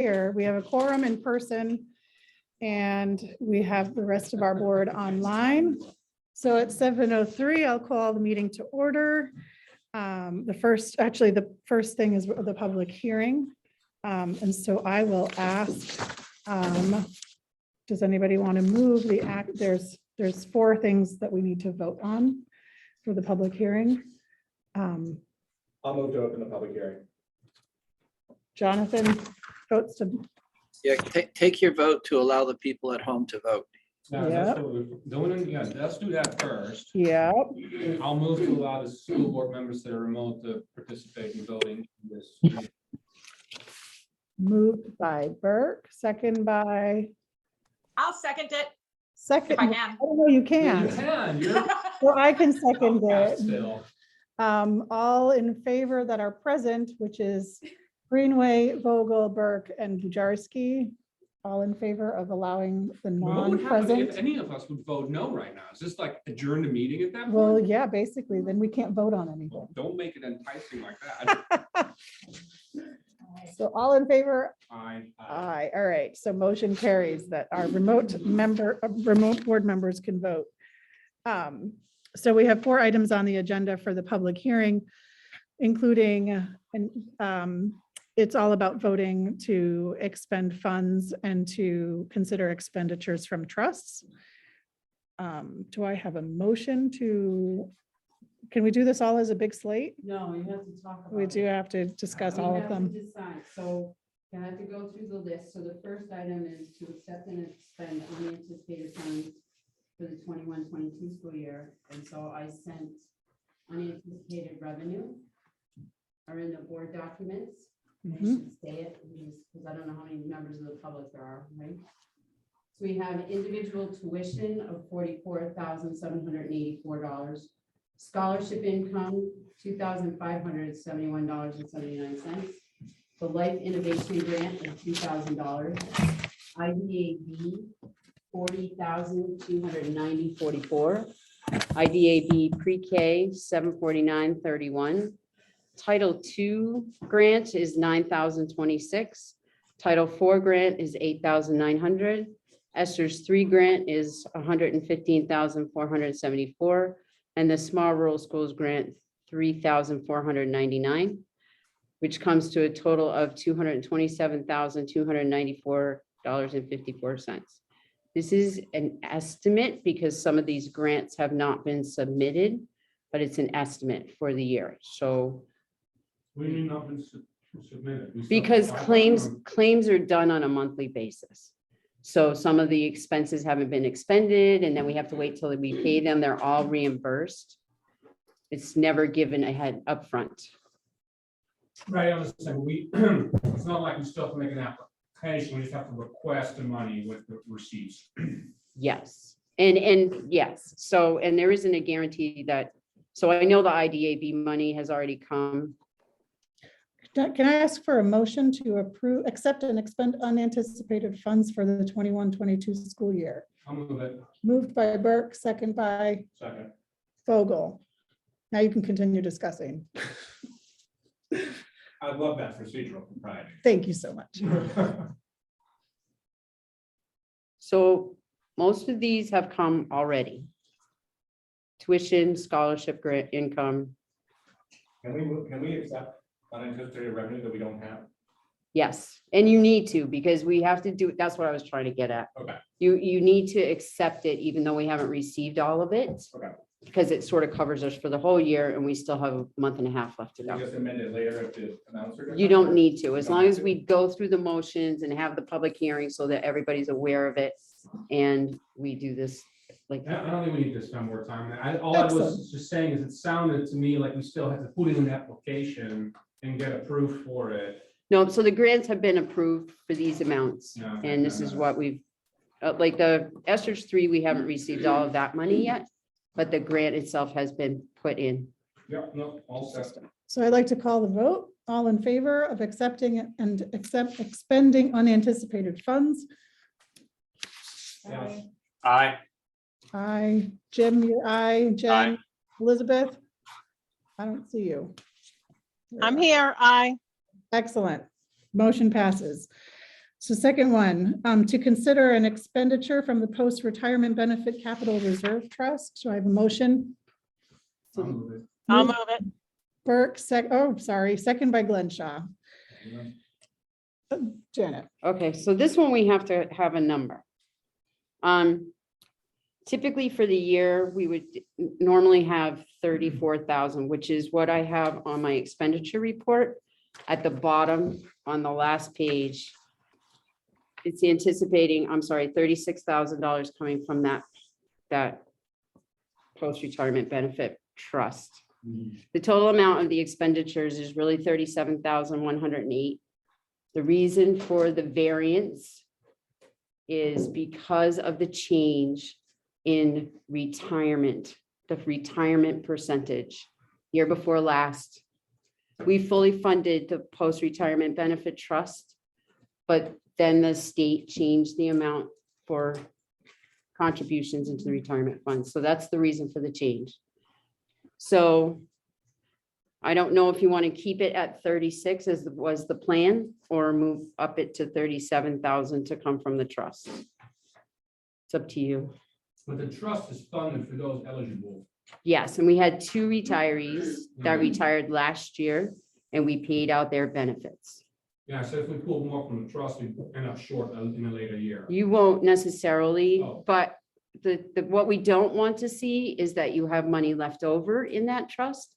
here. We have a quorum in person and we have the rest of our board online. So at 7:03, I'll call the meeting to order. The first thing is the public hearing. And so I will ask, does anybody want to move the act? There's 4 things that we need to vote on for the public hearing. I'll move to open the public hearing. Jonathan votes to, Yeah, take your vote to allow the people at home to vote. No, Yep. that's what we're doing. Yeah, let's do that first. yeah, I'll move to allow the school board members that are remote to participate in voting in this. moved by Burke, second by, I'll second it second. if I can. Oh, no, you You can't. can, you're So I can second outcast it. still. All in favor that are present, which is Greenway, Vogel, Burke, and Bujarski. All in favor of allowing the What would happen if non-present? any of us would vote no right now? Is this like adjourn the meeting at that Well, point? yeah, basically, then we can't vote on anything. Don't make it enticing like that. So all in favor? I, Aye. All right. So motion carries that our remote board members can vote. So we have 4 items on the agenda for the public hearing, including, it's all about voting to expend funds and to consider expenditures from trusts. Do I have a motion to, can we do this all as a big slate? No, you have to talk about. We do it. have to discuss We all of have to them. decide. So you have to go through the list. So the first item is to accept and expend unanticipated funds for the 21-22 school year. And so I sent unanticipated revenue are in the board documents. I Mhm. should say it because I don't know how many members of the public there are, right? So we have individual tuition of $44,784. Scholarship income, $2,571.79. The Life Innovation Grant of $2,000. IDAB, $40,290.44. IDAB Pre-K, $749.31. Title II grant is $9,026. Title IV grant is $8,900. Esther's 3 grant is $115,474. And the Small Rural Schools grant, $3,499, which comes to a total of $227,294.54. This is an estimate because some of these grants have not been submitted, but it's an estimate for the year. So we need not been submitted. We still because apply them, claims are done on a monthly basis. So some of the expenses haven't been expended and then we have to wait till we pay them. They're all reimbursed. It's never given ahead upfront. Right, I understand. It's not like we still have to make an application. We just have to request the money with the receipts. Yes, and yes, so, and there isn't a guarantee that, so I know the IDAB money has already come. Can I ask for a motion to approve, accept and expend unanticipated funds for the 21-22 school year? I'll move it. Moved by Burke, second by Second. Vogel. Now you can continue discussing. I love that procedural propriety. Thank you so much. So most of these have come already. Tuition, scholarship, grant income, Can we accept unanticipated revenue that we don't have? yes, and you need to, because we have to do, that's what I was trying to get at. Okay. You need to accept it, even though we haven't received all of it. Okay. Because it sort of covers us for the whole year and we still have a month and a half left to We go. just amend it later if the amounts are. You don't need to, as Don't long have as to. we go through the motions and have the public hearing so that everybody's aware of it. And we do this like, I don't think we need to spend more time. All I Excellent. was just saying is it sounded to me like we still have to put in an application and get approved for it. no, so the grants have been approved for these amounts. No, And this no, is no. what we've, like the Esther's 3, we haven't received all of that money yet. But the grant itself has been put in. Yeah, no, all set. So I'd like to call the vote. All in favor of accepting and expending unanticipated funds? Yes. Aye. Aye. Jim, your aye. Jen? Elizabeth? I don't see you. I'm here. Aye. Excellent. Motion passes. So second one, to consider an expenditure from the post-retirement benefit capital reserve trust. So I have a motion. I'll move it. I'll move it. Burke, second by Glenshaw. Janet. Okay, so this one we have to have a number. Typically for the year, we would normally have 34,000, which is what I have on my expenditure report. At the bottom, on the last page, it's anticipating, I'm sorry, $36,000 coming from that post-retirement benefit trust. The total amount of the expenditures is really 37,108. The reason for the variance is because of the change in retirement, the retirement percentage. Year before last, we fully funded the post-retirement benefit trust, but then the state changed the amount for contributions into the retirement fund. So that's the reason for the change. So I don't know if you want to keep it at 36 as was the plan, or move up it to 37,000 to come from the trust. It's up to you. But the trust is funded for those eligible. Yes, and we had 2 retirees that retired last year, and we paid out their benefits. Yeah, so if we pull more from the trust, we end up short in a later year. You won't necessarily, Oh. but what we don't want to see is that you have money left over in that trust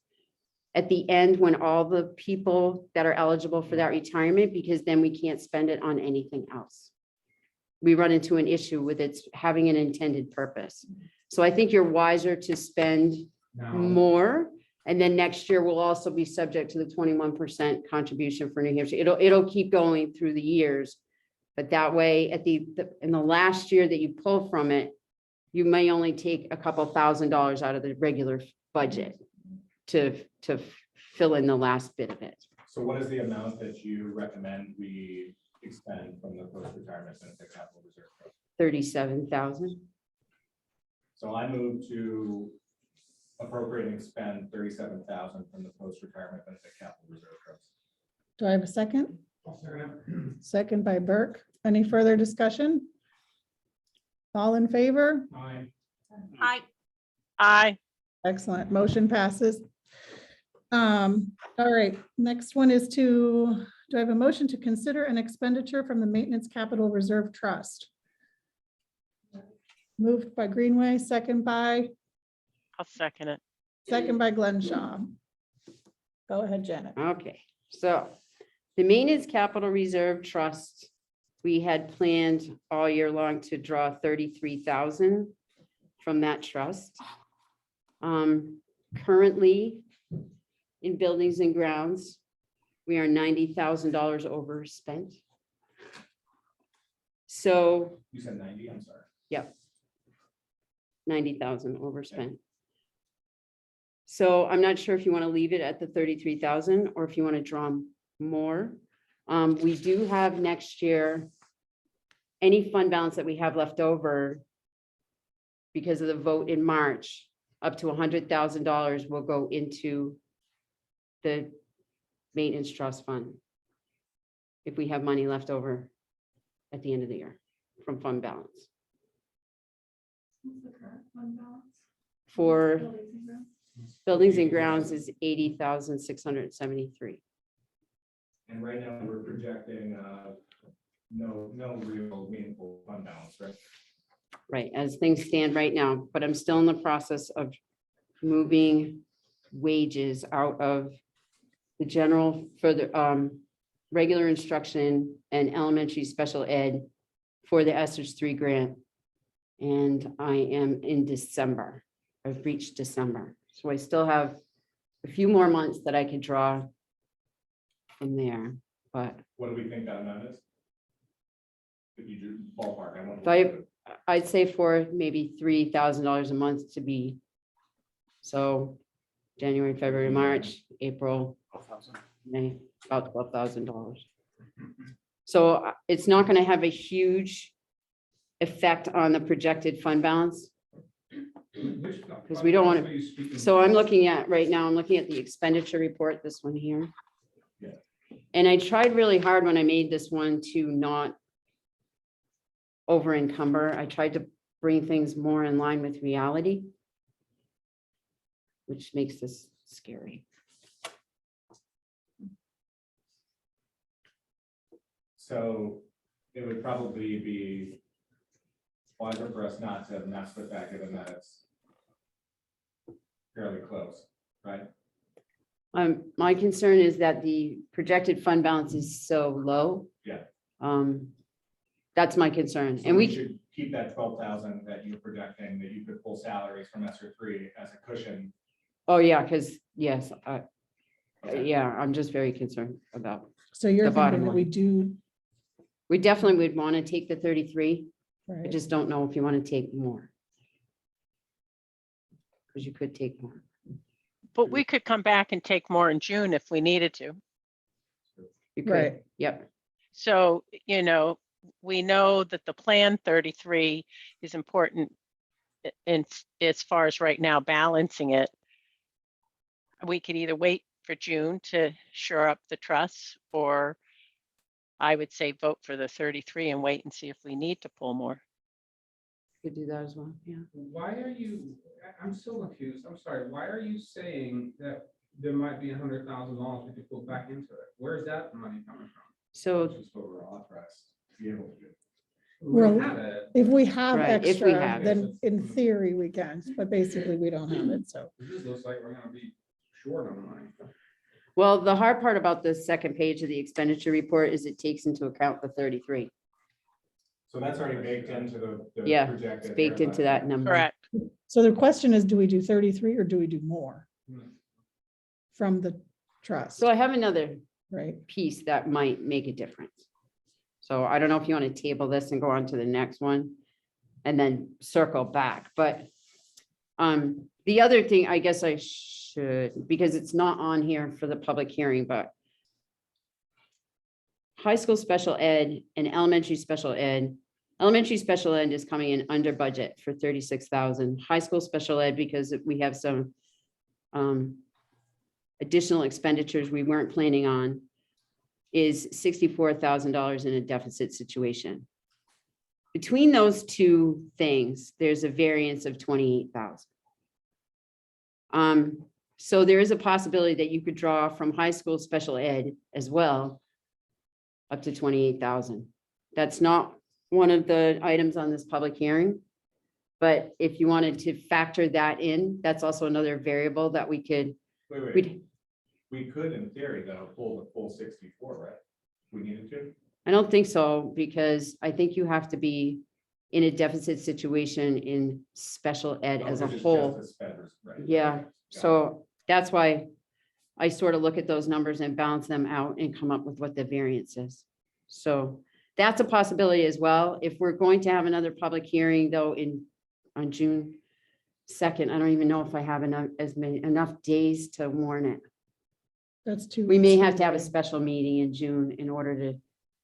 at the end, when all the people that are eligible for that retirement, because then we can't spend it on anything else. We run into an issue with its having an intended purpose. So I think you're wiser to spend Now, more. And then next year will also be subject to the 21% contribution for New Hampshire. It'll keep going through the years. But that way, in the last year that you pull from it, you may only take a couple $1,000s out of the regular budget to fill in the last bit of it. So what is the amount that you recommend we expend from the post-retirement benefit capital reserve trust? 37,000. So I move to appropriate and expend 37,000 from the post-retirement benefit capital reserve trust. Do I have a second? I'll second it. Second by Burke. Any further discussion? All in favor? Aye. Aye. Aye. Excellent. Motion passes. All right, next one is do I have a motion to consider an expenditure from the Maintenance Capital Reserve Trust? Moved by Greenway, second by I'll second by Glenshaw. Go ahead, Janet. Okay, so the Maintenance Capital Reserve Trust, we had planned all year long to draw 33,000 from that trust. Currently, in buildings and grounds, we are $90,000 overspent. So, You said 90, I'm sorry. yep. 90,000 overspent. So I'm not sure if you want to leave it at the 33,000 or if you want to draw more. We do have next year, any fund balance that we have left over because of the vote in March, up to $100,000 will go into the maintenance trust fund if we have money left over at the end of the year from fund balance. For buildings and grounds is 80,673. And right now, we're projecting no real meaningful fund balance, right? Right, as things stand right now, but I'm still in the process of moving wages out of the general for the regular instruction and elementary special ed for the ESSERS 3 grant. And I am in December. I've reached December. So I still have a few more months that I could draw from there, but What do we think that amount is? If you do ballpark, I want. I'd say for maybe $3,000 a month to be. So January, February, March, April, May, about $12,000. So it's not going to have a huge effect on the projected fund balance. Because we don't want to. So I'm looking at, right now, I'm looking at the expenditure report, this one here. Yeah. And I tried really hard when I made this one to not over encumber. I tried to bring things more in line with reality, which makes this scary. So it would probably be wiser for us not to mess with that, given that it's fairly close, right? My concern is that the projected fund balance is so low. Yeah. That's my concern. So And we, should keep that 12,000 that you're projecting, that you could pull salaries from ESER 3 as a cushion. oh yeah, because yes, Okay. yeah, I'm just very concerned about. So you're The bottom thinking that we line. do, We definitely would want to take the 33. I right? just don't know if you want to take more. Because you could take more. But we could come back and take more in June if we needed to. You Right. could, yep. So, you know, we know that the plan 33 is important in as far as right now balancing it. We could either wait for June to shore up the trusts, or I would say vote for the 33 and wait and see if we need to pull more. Could do that as well, yeah. Why are you, I'm still confused. I'm sorry. Why are you saying that there might be $100,000 we could put back into it? Where's that money coming from? So, Which is what we're authorized to be able to do. We don't Well, have it. If we have Right, if we extra, have it. then in theory we can, but basically we don't have it, so. It just looks like we're gonna be short on money. well, the hard part about the second page of the expenditure report is it takes into account the 33. So that's already baked into the Yeah, projected. It's baked into that number. Correct. So the question is, do we do 33 or do we do more from the trust, So I have another right? piece that might make a difference. So I don't know if you want to table this and go on to the next one and then circle back, but the other thing, I guess I should, because it's not on here for the public hearing, but high school special ed and elementary special ed. Elementary special ed is coming in under budget for 36,000. High school special ed, because we have some additional expenditures we weren't planning on, is $64,000 in a deficit situation. Between those two things, there's a variance of 28,000. So there is a possibility that you could draw from high school special ed as well, up to 28,000. That's not one of the items on this public hearing. But if you wanted to factor that in, that's also another variable that we could, Wait. We could, in theory, though, pull the full 64, right? We needed to. I don't think so, because I think you have to be in a deficit situation in special ed as a Because it's whole. just the sped, right? Yeah, Got it. so that's why I sort of look at those numbers and balance them out and come up with what the variance is. So that's a possibility as well. If we're going to have another public hearing though on June 2nd, I don't even know if I have enough days to warn it. That's too. We may have to have a special meeting in June in order to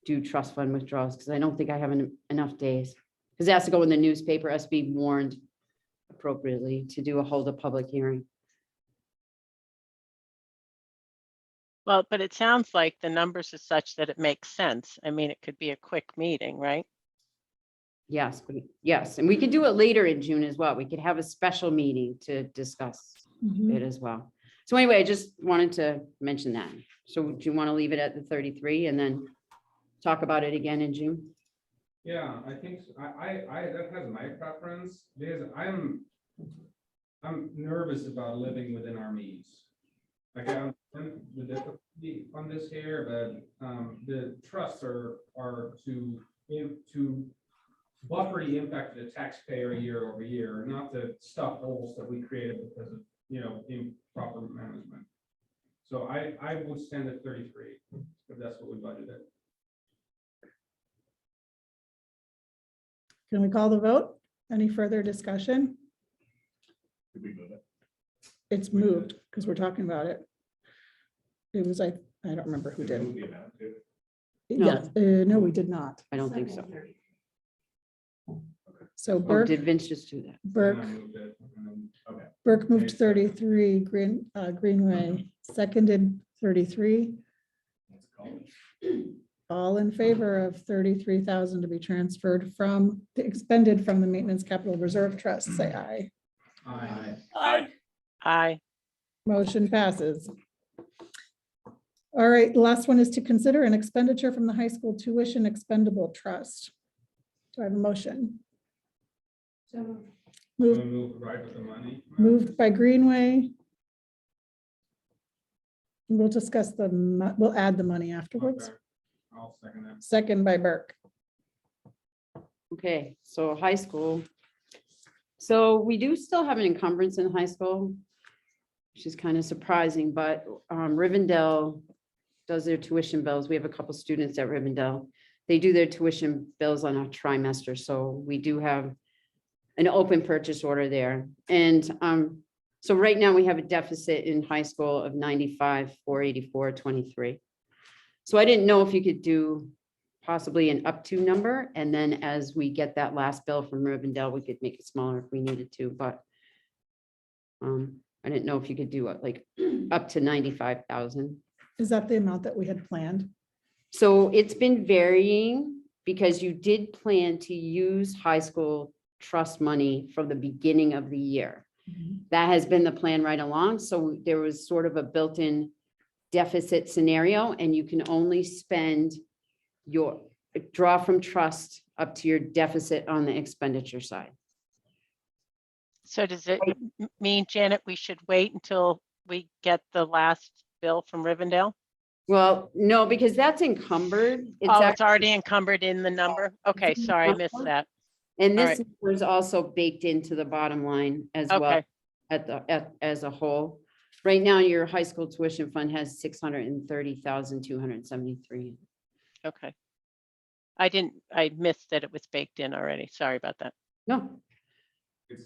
do trust fund withdrawals, because I don't think I have enough days. Because it has to go in the newspaper, has to be warned appropriately to hold a public hearing. Well, but it sounds like the numbers are such that it makes sense. I mean, it could be a quick meeting, right? Yes, yes, and we could do it later in June as well. We could have a special meeting to discuss Mhm. it as well. So anyway, I just wanted to mention that. So do you want to leave it at the 33 and then talk about it again in June? Yeah, I think, that has my preference, because I'm nervous about living within our means. Like, I'm the difficulty on this here, but, the trusts are to buffer the impact of the taxpayer year over year, not to stuff holes that we created because of, improper management. So I would stand at 33, if that's what we budgeted. Can we call the vote? Any further discussion? Did we move it? It's moved because we're talking about it. It was, I don't remember who Did we did. move the amount too? No. Yes, no, we did not. I don't think so. So Oh, Burke, did Vince just do that? Burke, And I moved it, and then- Okay. Burke moved 33, Greenway seconded 33. Let's call it. All in favor of 33,000 to be transferred from, expended from the Maintenance Capital Reserve Trust, say aye. Aye. Motion passes. All right, the last one is to consider an expenditure from the high school tuition expendable trust. Do I have a motion? So Moved, Move right with the money. moved by Greenway. We'll discuss we'll add the money afterwards. Okay. I'll second that. Second by Burke. Okay, so high school. So we do still have an encumbrance in high school, which is kind of surprising, but Rivendell does their tuition bills. We have a couple students at Rivendell. They do their tuition bills on a trimester, so we do have an open purchase order there. And so right now we have a deficit in high school of 95,484.23. So I didn't know if you could do possibly an up to number, and then as we get that last bill from Rivendell, we could make it smaller if we needed to, but I didn't know if you could do it like up to 95,000. Is that the amount that we had planned? So it's been varying because you did plan to use high school trust money from the beginning of the year. That has been the plan right along. So there was sort of a built-in deficit scenario, and you can only spend your draw from trust up to your deficit on the expenditure side. So does it mean, Janet, we should wait until we get the last bill from Rivendell? Well, no, because that's encumbered. Oh, it's already encumbered in the number? Okay, sorry, I missed that. And all this number is also baked into the bottom line as well Okay, as a whole. Right now, your high school tuition fund has 630,273. okay. I missed that it was baked in already. Sorry about that. No, It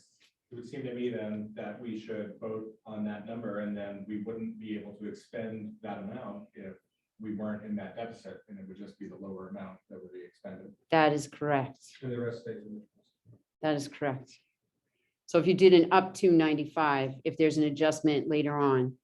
would seem to me then that we should vote on that number, and then we wouldn't be able to expend that amount if we weren't in that deficit, and it would just be the lower amount that would be expended. that is correct. And the rest stays in the trust. That is correct. So if you did an up to 95, if there's an adjustment later on,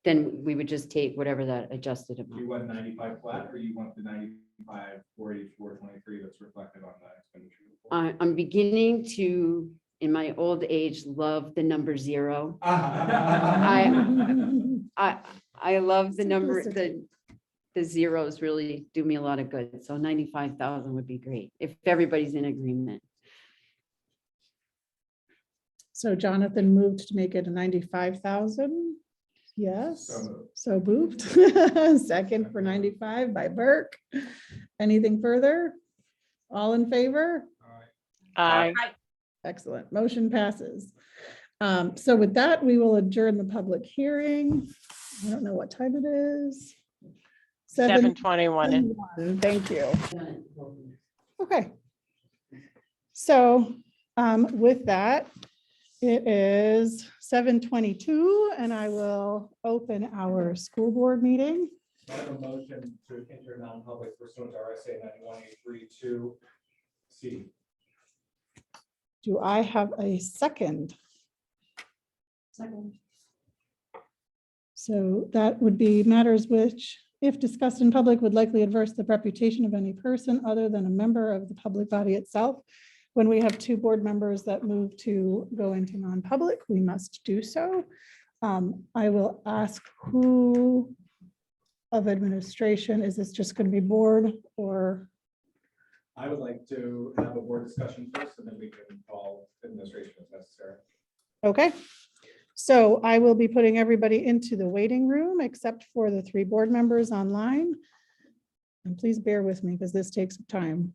then we would just take whatever that adjusted Do you amount. want 95 flat, or you want the 95,484.23 that's reflected on the expenditure report? I'm beginning to, in my old age, love the number zero. I love the number, the zeros really do me a lot of good. So 95,000 would be great if everybody's in agreement. So Jonathan moved to make it a 95,000. Yes, so moved. Second for 95 by Burke. Anything further? All in favor? All right. Aye. Excellent. Motion passes. So with that, we will adjourn the public hearing. I don't know what time it is. 7:21. Thank you. Okay. So with that, it is 7:22 and I will open our school board meeting. I have a motion to enter non-public pursuant to RSA 91.832C. Do I have a second? Second. So that would be matters which, if discussed in public, would likely adverse the reputation of any person other than a member of the public body itself. When we have two board members that move to go into non-public, we must do so. I will ask who of administration, is this just going to be board or? I would like to have a board discussion first, and then we can call administration if necessary. Okay, so I will be putting everybody into the waiting room except for the three board members online. And please bear with me because this takes time.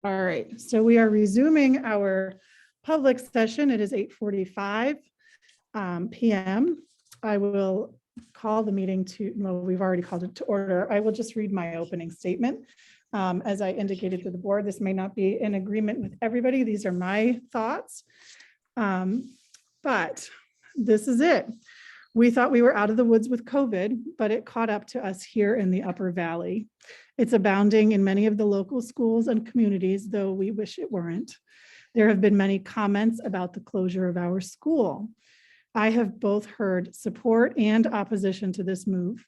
All right, so we are resuming our public session. It is 8:45 p.m. I will call the meeting to, well, we've already called it to order. I will just read my opening statement. As I indicated to the board, this may not be in agreement with everybody. These are my thoughts. But this is it. We thought we were out of the woods with COVID, but it caught up to us here in the Upper Valley. It's abounding in many of the local schools and communities, though we wish it weren't. There have been many comments about the closure of our school. I have both heard support and opposition to this move.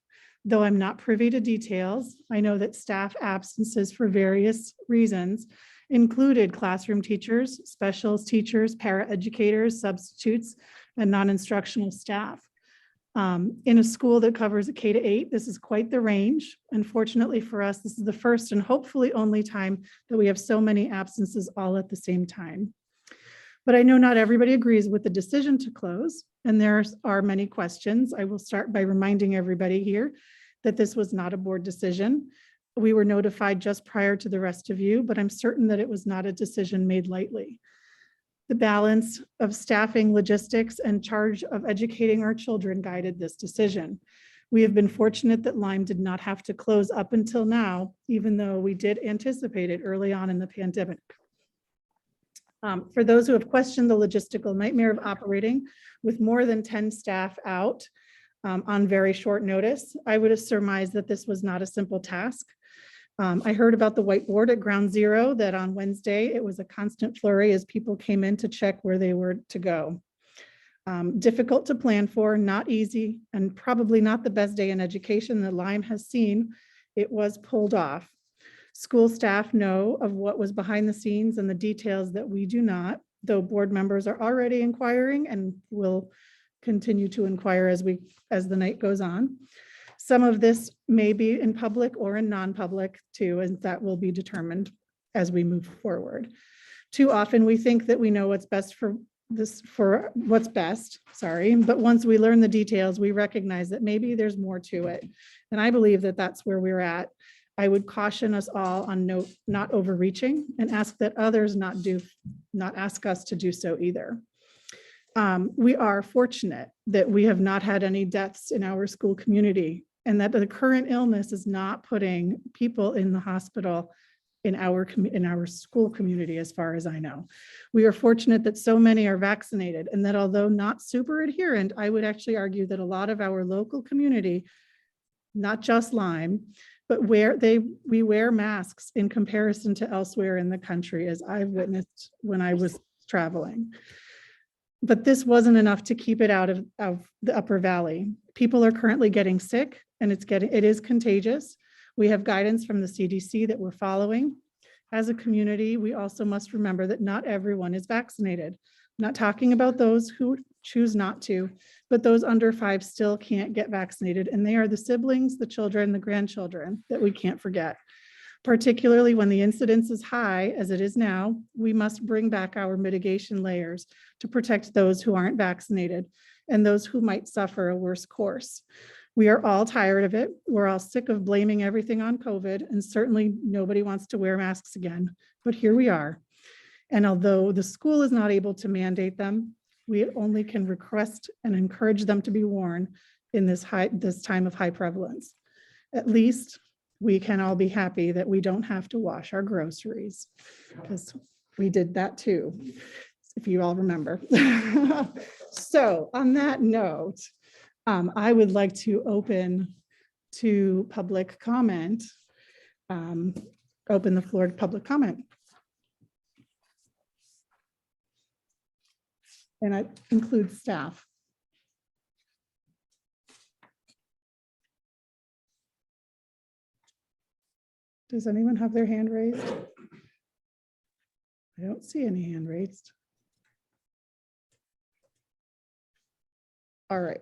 Though I'm not privy to details, I know that staff absences for various reasons included classroom teachers, specials teachers, paraeducators, substitutes, and non-instructional staff. In a school that covers a K to 8, this is quite the range. Unfortunately for us, this is the first and hopefully only time that we have so many absences all at the same time. But I know not everybody agrees with the decision to close, and there are many questions. I will start by reminding everybody here that this was not a board decision. We were notified just prior to the rest of you, but I'm certain that it was not a decision made lightly. The balance of staffing, logistics, and charge of educating our children guided this decision. We have been fortunate that Lyme did not have to close up until now, even though we did anticipate it early on in the pandemic. For those who have questioned the logistical nightmare of operating with more than 10 staff out on very short notice, I would have surmised that this was not a simple task. I heard about the whiteboard at Ground Zero, that on Wednesday, it was a constant flurry as people came in to check where they were to go. Difficult to plan for, not easy, and probably not the best day in education that Lyme has seen. It was pulled off. School staff know of what was behind the scenes and the details that we do not, though board members are already inquiring and will continue to inquire as the night goes on. Some of this may be in public or in non-public too, and that will be determined as we move forward. Too often we think that we know what's best for what's best, but once we learn the details, we recognize that maybe there's more to it. And I believe that that's where we're at. I would caution us all on not overreaching, and ask that others not ask us to do so either. We are fortunate that we have not had any deaths in our school community, and that the current illness is not putting people in the hospital in our school community, as far as I know. We are fortunate that so many are vaccinated, and that although not super adherent, I would actually argue that a lot of our local community, not just Lyme, but we wear masks in comparison to elsewhere in the country, as I've witnessed when I was traveling. But this wasn't enough to keep it out of the Upper Valley. People are currently getting sick, and it is contagious. We have guidance from the CDC that we're following. As a community, we also must remember that not everyone is vaccinated. I'm not talking about those who choose not to, but those under 5 still can't get vaccinated, and they are the siblings, the children, the grandchildren that we can't forget. Particularly when the incidence is high, as it is now, we must bring back our mitigation layers to protect those who aren't vaccinated and those who might suffer a worse course. We are all tired of it. We're all sick of blaming everything on COVID, and certainly nobody wants to wear masks again, but here we are. And although the school is not able to mandate them, we only can request and encourage them to be worn in this time of high prevalence. At least we can all be happy that we don't have to wash our groceries, because we did that too, if you all remember. So on that note, I would like to open to public comment, open the floor to public comment. And that includes staff. Does anyone have their hand raised? I don't see any hand raised. All right.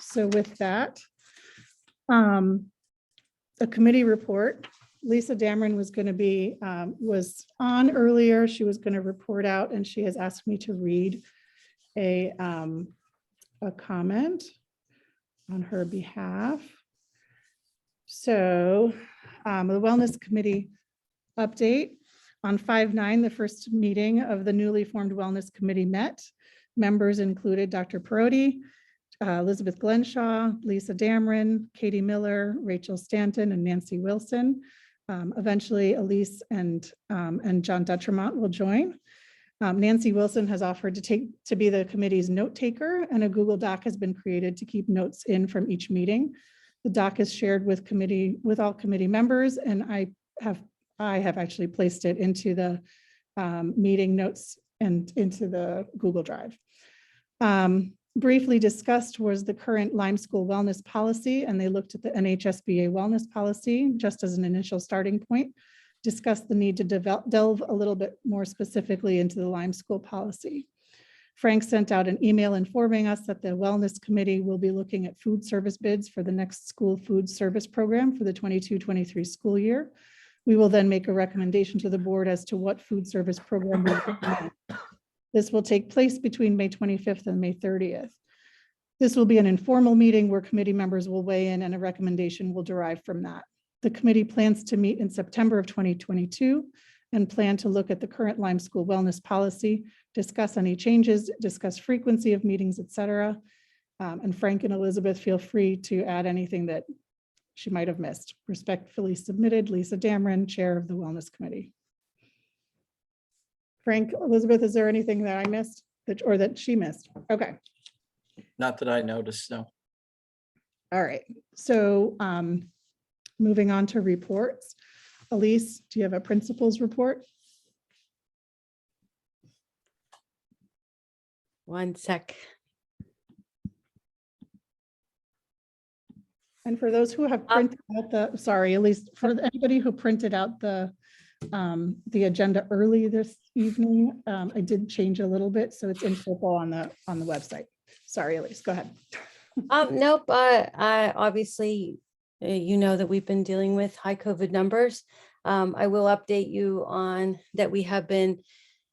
So with that, a committee report. Lisa Dameron was going to be, was on earlier. She was going to report out, and she has asked me to read a comment on her behalf. So the Wellness Committee update. On 5/9, the first meeting of the newly formed Wellness Committee met. Members included Dr. Perotti, Elizabeth Glenshaw, Lisa Dameron, Katie Miller, Rachel Stanton, and Nancy Wilson. Eventually, Elise and John Detremont will join. Nancy Wilson has offered to be the committee's note taker, and a Google Doc has been created to keep notes in from each meeting. The doc is shared with all committee members, and I have actually placed it into the meeting notes and into the Google Drive. briefly discussed was the current Lyme School wellness policy, and they looked at the NHSBA wellness policy just as an initial starting point, discussed the need to delve a little bit more specifically into the Lyme School policy. Frank sent out an email informing us that the Wellness Committee will be looking at food service bids for the next school food service program for the 22-23 school year. We will then make a recommendation to the board as to what food service program we recommend. This will take place between May 25th and May 30th. This will be an informal meeting where committee members will weigh in and a recommendation will derive from that. The committee plans to meet in September of 2022 and plan to look at the current Lyme School wellness policy, discuss any changes, discuss frequency of meetings, et cetera. And Frank and Elizabeth, feel free to add anything that she might have missed. Respectfully submitted, Lisa Dameron, Chair of the Wellness Committee. Frank, Elizabeth, is there anything that I missed or that she missed? Okay. Not that I noticed, no. All right. So moving on to reports. Elise, do you have a principal's report? One sec. And for those who have printed out the, sorry, Elise, for anybody who printed out the agenda early this evening, I did change a little bit, so it's in purple on the website. Sorry, Elise, go ahead. Nope, I obviously, you know that we've been dealing with high COVID numbers. I will update you on that we have been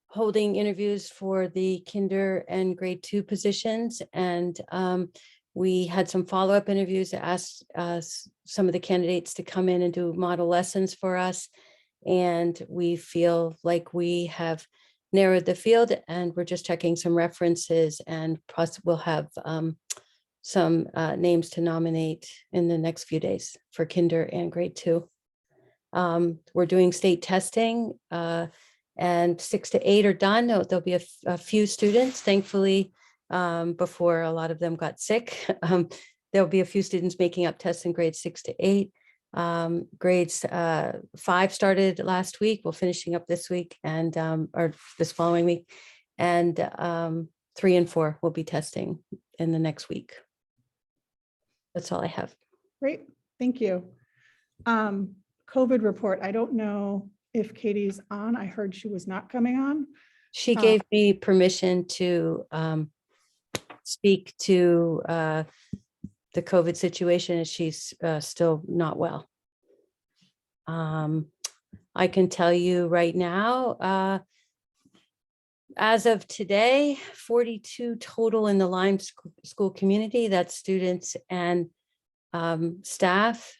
holding interviews for the kinder and grade 2 positions. And we had some follow-up interviews to ask some of the candidates to come in and do model lessons for us. And we feel like we have narrowed the field, and we're just checking some references, and we'll have some names to nominate in the next few days for kinder and grade 2. We're doing state testing, and 6 to 8 are done. There'll be a few students, thankfully, before a lot of them got sick. There'll be a few students making up tests in grades 6 to 8. Grades 5 started last week. We're finishing up this week and or this following week, and 3 and 4 will be testing in the next week. That's all I have. Great, thank you. COVID report. I don't know if Katie's on. I heard she was not coming on. She gave me permission to speak to the COVID situation, as she's still not well. I can tell you right now, as of today, 42 total in the Lyme School community. That's students and staff.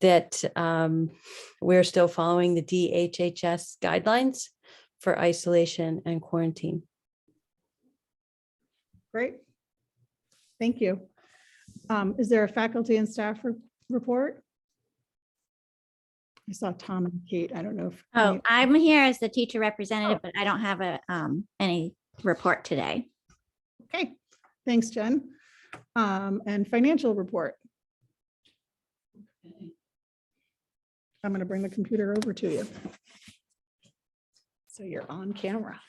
That we're still following the DHHS guidelines for isolation and quarantine. Great. Thank you. Is there a faculty and staff report? I saw Tom and Kate. I don't know if. Oh, I'm here as the teacher representative, but I don't have any report today. Okay, thanks, Jen. And financial report. I'm going to bring the computer over to you. So you're on camera.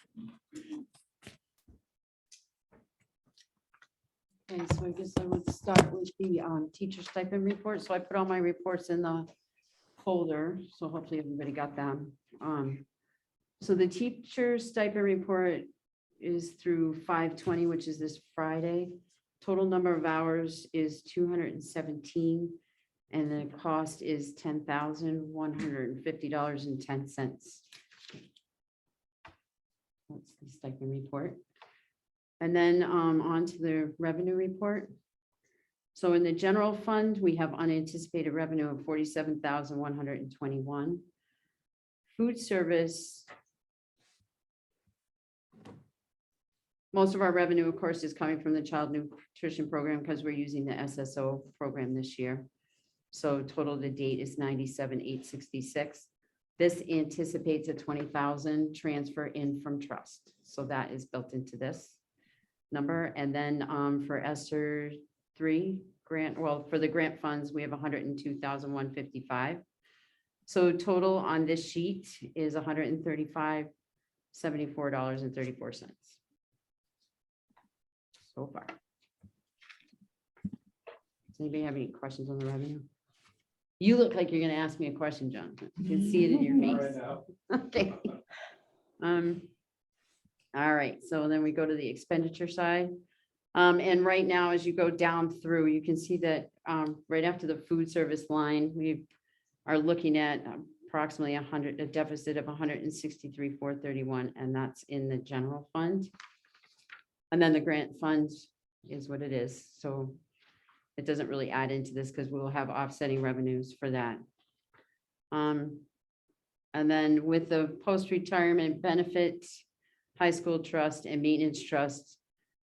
Okay, so I guess I would start with the teacher stipend report. So I put all my reports in the folder, so hopefully everybody got them. So the teacher stipend report is through 5/20, which is this Friday. Total number of hours is 217, and the cost is $10,150.10. That's the stipend report. And then on to the revenue report. So in the general fund, we have unanticipated revenue of $47,121. Food service. Most of our revenue, of course, is coming from the child nutrition program because we're using the SSO program this year. So total to date is $97,866. This anticipates a $20,000 transfer in from trust. So that is built into this number. And then for ESSER 3 grant, well, for the grant funds, we have $102,155. So total on this sheet is $135,600 $74.34 so far. Does anybody have any questions on the revenue? You look like you're gonna ask me a question, John. You can see it in your All right face. now. Okay. All right, so then we go to the expenditure side. And right now, as you go down through, you can see that, right after the food service line, we are looking at approximately a deficit of 163,431, and that's in the general fund. And then the grant fund is what it is, so it doesn't really add into this because we'll have offsetting revenues for that. And then with the post-retirement benefits, high school trust and maintenance trust,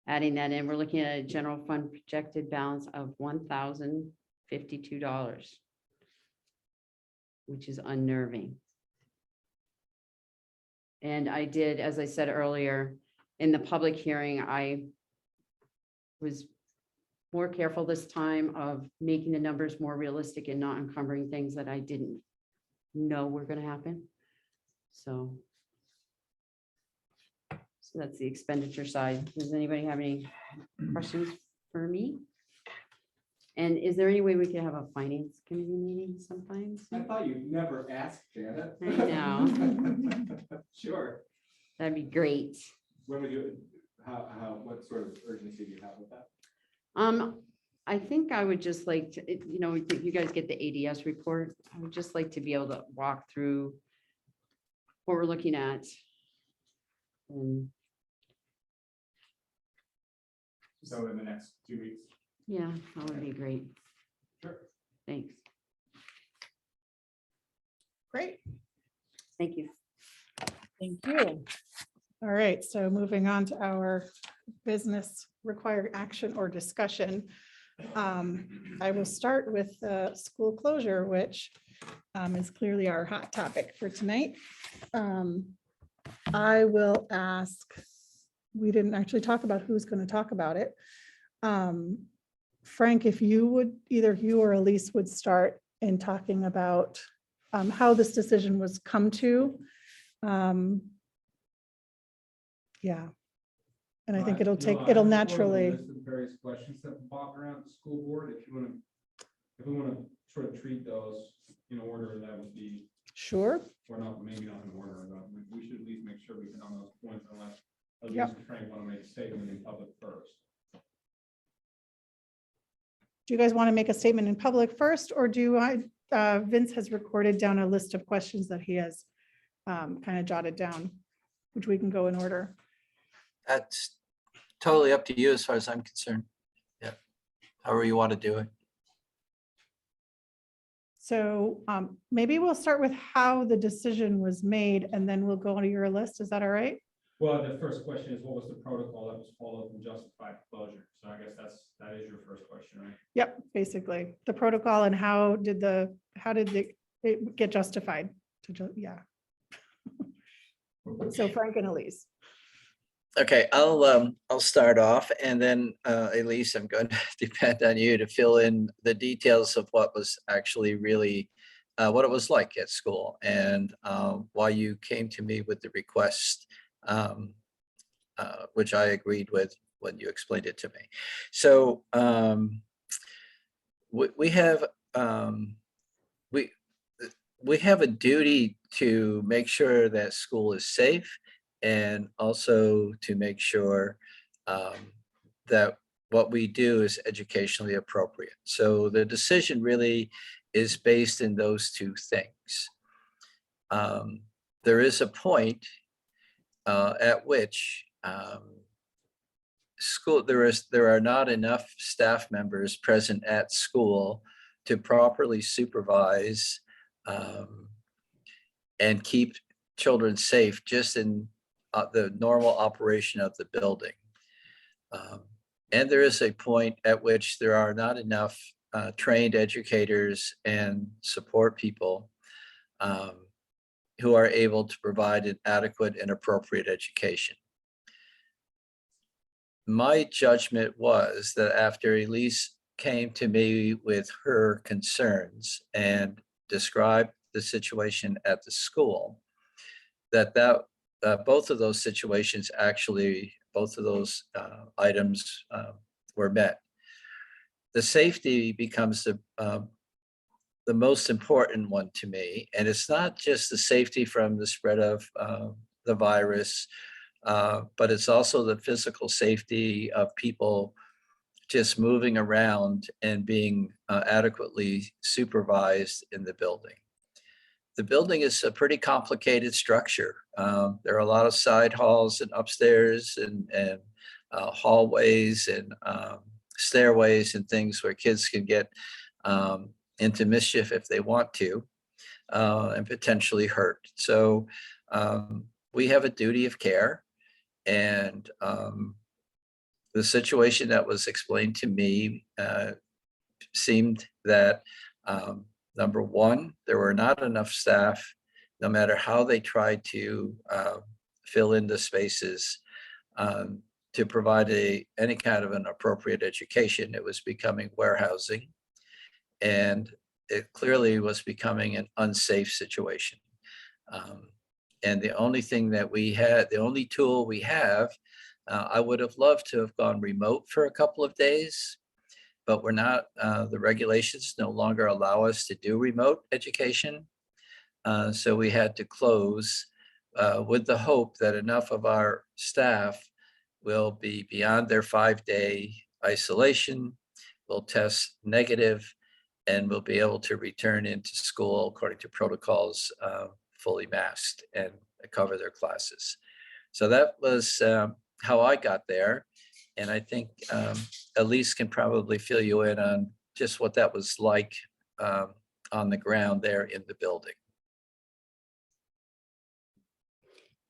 adding that in, we're looking at a general fund projected balance of $1,052, which is unnerving. And I did, as I said earlier, in the public hearing, I was more careful this time of making the numbers more realistic and not encumbering things that I didn't know were going to happen. So that's the expenditure side. Does anybody have any questions for me? And is there any way we could have a finance committee meeting sometime? I thought you'd never asked, Janet. I know. Sure. That'd be great. When would you, what sort of urgency do you have with that? I think I would just like to, you know, you guys get the ADS report. I would just like to be able to walk through what we're looking at. And So in the next 2 weeks? yeah, that would be great. Sure. Thanks. Great, Thank you. thank you. All right, so moving on to our business required action or discussion. I will start with the school closure, which is clearly our hot topic for tonight. I will ask, we didn't actually talk about who's going to talk about it. Frank, if you would, either you or Elise would start in talking about how this decision was come to. Yeah. And I think it'll take, it'll naturally. List of various questions that pop around the school board, if you want to, if we want to sort of treat those in order, that would be, Sure. or not, maybe not in order, but we should at least make sure we hit on those points unless at Yep. least Frank want to make a statement in public first. Do you guys want to make a statement in public first, or do I, Vince has recorded down a list of questions that he has kind of jotted down, which we can go in order. That's totally up to you as far as I'm concerned. Yeah, however you want to do it. So maybe we'll start with how the decision was made, and then we'll go to your list. Is that all right? Well, the first question is, what was the protocol that was followed and justified closure? So I guess that is your first question, right? Yep, basically the protocol and how did it get justified to, yeah. So Frank and Elise. Okay, I'll start off, and then Elise, I'm going to depend on you to fill in the details of what was actually really what it was like at school, and why you came to me with the request, which I agreed with when you explained it to me. So we have a duty to make sure that school is safe, and also to make sure that what we do is educationally appropriate. So the decision really is based in those two things. There is a point at which there are not enough staff members present at school to properly supervise and keep children safe just in the normal operation of the building. And there is a point at which there are not enough trained educators and support people who are able to provide an adequate and appropriate education. My judgment was that after Elise came to me with her concerns and described the situation at the school, that both of those situations, actually, both of those items were met. The safety becomes the most important one to me. And it's not just the safety from the spread of the virus, but it's also the physical safety of people just moving around and being adequately supervised in the building. The building is a pretty complicated structure. There are a lot of side halls and upstairs and hallways and stairways and things where kids can get into mischief if they want to, and potentially hurt. So we have a duty of care, and the situation that was explained to me seemed that number one, there were not enough staff, no matter how they tried to fill in the spaces to provide any kind of an appropriate education. It was becoming warehousing, and it clearly was becoming an unsafe situation. And the only thing that we had, the only tool we have, I would have loved to have gone remote for a couple of days, but we're not, the regulations no longer allow us to do remote education. So we had to close with the hope that enough of our staff will be beyond their 5-day isolation, will test negative, and will be able to return into school according to protocols, fully masked and cover their classes. So that was how I got there. And I think Elise can probably fill you in on just what that was like on the ground there in the building.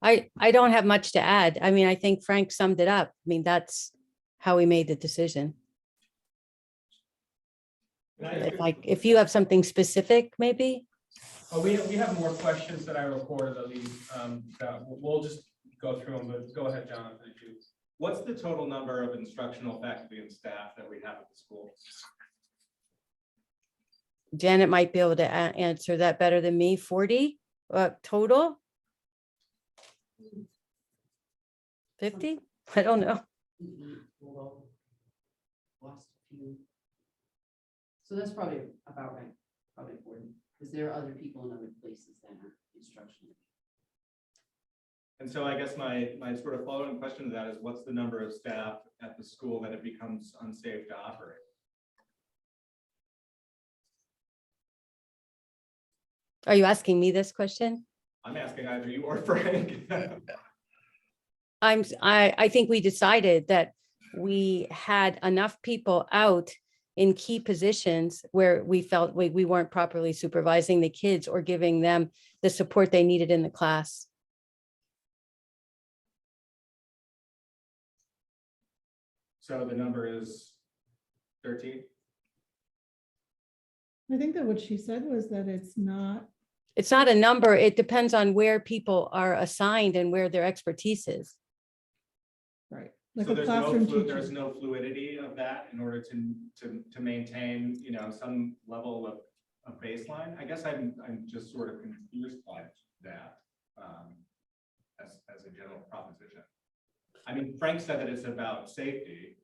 I don't have much to add. I mean, I think Frank summed it up. I mean, that's how we made the decision. If you have something specific, maybe. Oh, we have more questions that I recorded, at least, that we'll just go through them, but go ahead, Jonathan. What's the total number of instructional faculty and staff that we have at the school? Janet might be able to answer that better than me. 40 total? 50? I don't know. So that's probably about right, probably 40, because there are other people in other places that are instructional. And so I guess my sort of following question to that is, what's the number of staff at the school that it becomes unsafe to operate? Are you asking me this question? I'm asking either you or Frank. I think we decided that we had enough people out in key positions where we felt we weren't properly supervising the kids or giving them the support they needed in the class. So the number is 13? I think that what she said was that it's not. It's not a number. It depends on where people are assigned and where their expertise is. Right. Like So a classroom teacher. there's no fluidity of that in order to maintain, you know, some level of baseline. I guess I'm just sort of confused by that as a general proposition. I mean, Frank said that it's about safety.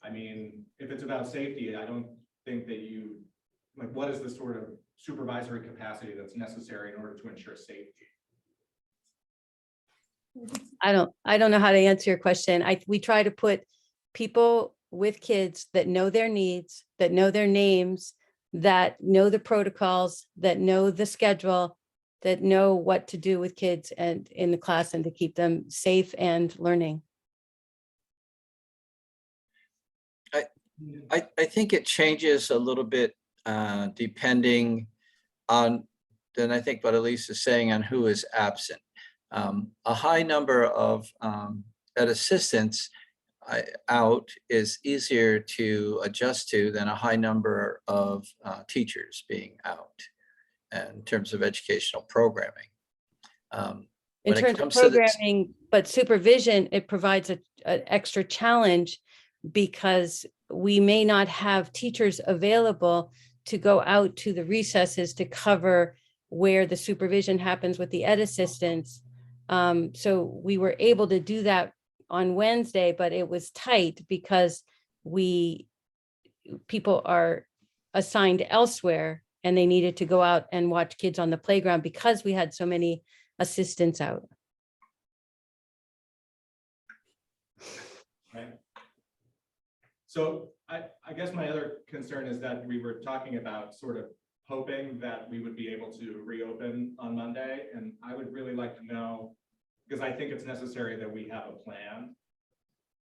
I mean, if it's about safety, I don't think that you, like, what is the sort of supervisory capacity that's necessary in order to ensure safety? I don't know how to answer your question. We try to put people with kids that know their needs, that know their names, that know the protocols, that know the schedule, that know what to do with kids and in the class and to keep them safe and learning. I think it changes a little bit depending on, then I think what Elise is saying, on who is absent. A high number of ed assistants out is easier to adjust to than a high number of teachers being out in terms of educational programming. In terms of programming, but supervision, it provides an extra challenge because we may not have teachers available to go out to the recesses to cover where the supervision happens with the ed assistants. So we were able to do that on Wednesday, but it was tight because people are assigned elsewhere and they needed to go out and watch kids on the playground because we had so many assistants out. Right. So I guess my other concern is that we were talking about sort of hoping that we would be able to reopen on Monday. And I would really like to know, because I think it's necessary that we have a plan,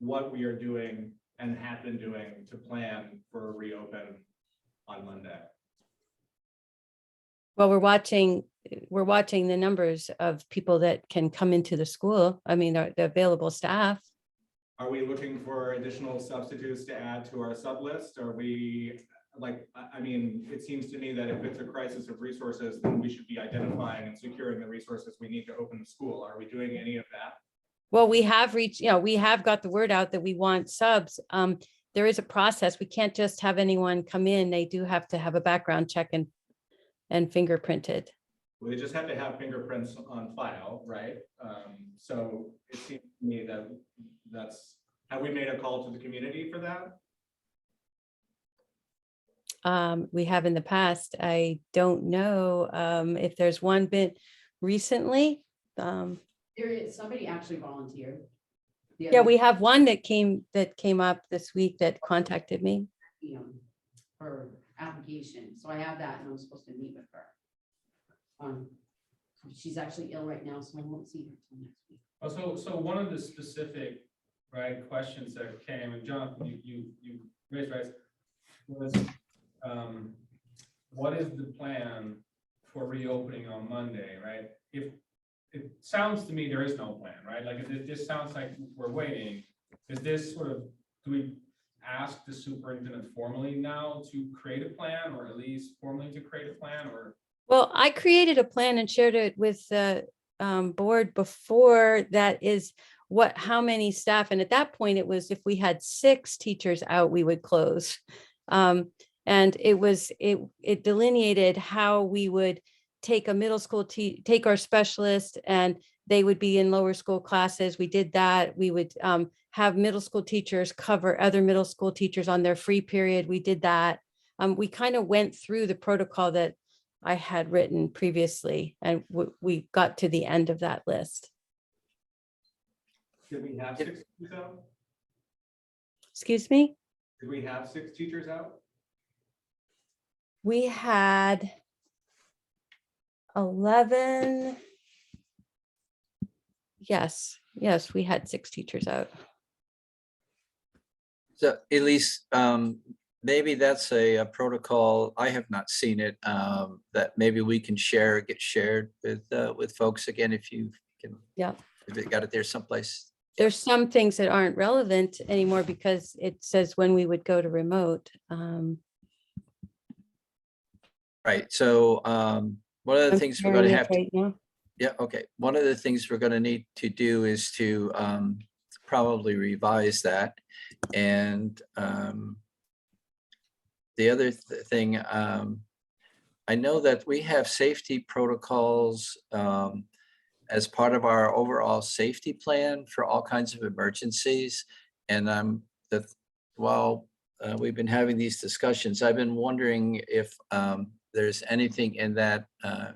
what we are doing and have been doing to plan for a reopen on Monday. Well, we're watching the numbers of people that can come into the school. I mean, the available staff. Are we looking for additional substitutes to add to our sub list? Are we, like, I mean, it seems to me that if it's a crisis of resources, then we should be identifying and securing the resources we need to open the school. Are we doing any of that? Well, we have reached, we have got the word out that we want subs. There is a process. We can't just have anyone come in. They do have to have a background check and fingerprinted. Well, they just have to have fingerprints on file, right? So it seems to me that have we made a call to the community for that? We have in the past. I don't know if there's one been recently. There is, somebody actually volunteered. The Yeah, other- we have one that came up this week that contacted me. Her application, so I have that and I'm supposed to meet with her. She's actually ill right now, so I won't see her till next week. So one of the specific, right, questions that came, and Jonathan, you raised, right, was, what is the plan for reopening on Monday, right? If it sounds to me there is no plan, right? Like it just sounds like we're waiting. Is this sort of, do we ask the superintendent formally now to create a plan, or at least formally to create a plan, or? Well, I created a plan and shared it with the board before. That is how many staff. And at that point, it was if we had 6 teachers out, we would close. And it delineated how we would take a middle school, take our specialist, and they would be in lower school classes. We did that. We would have middle school teachers cover other middle school teachers on their free period. We did that. We kind of went through the protocol that I had written previously, and we got to the end of that list. Did we have 6 teachers out? Excuse me? Did we have 6 teachers out? We had 11. Yes, we had 6 teachers out. So Elise, maybe that's a protocol. I have not seen it, that maybe we can get shared with folks again, if you can. Yeah. If you got it there someplace. There's some things that aren't relevant anymore because it says when we would go to remote. Right. So one of the I'm things we're going to sharing it have to, right now. yeah, okay. One of the things we're going to need to do is to probably revise that. And the other thing, I know that we have safety protocols as part of our overall safety plan for all kinds of emergencies. And while we've been having these discussions, I've been wondering if there's anything in that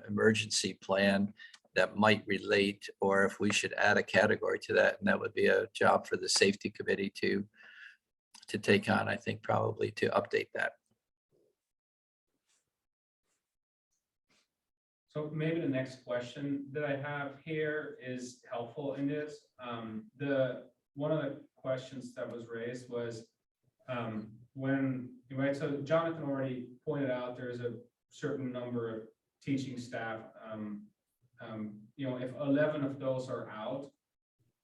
emergency plan that might relate, or if we should add a category to that. And that would be a job for the safety committee to take on, I think, probably to update that. So maybe the next question that I have here is helpful in this. One of the questions that was raised was so Jonathan already pointed out there's a certain number of teaching staff. If 11 of those are out,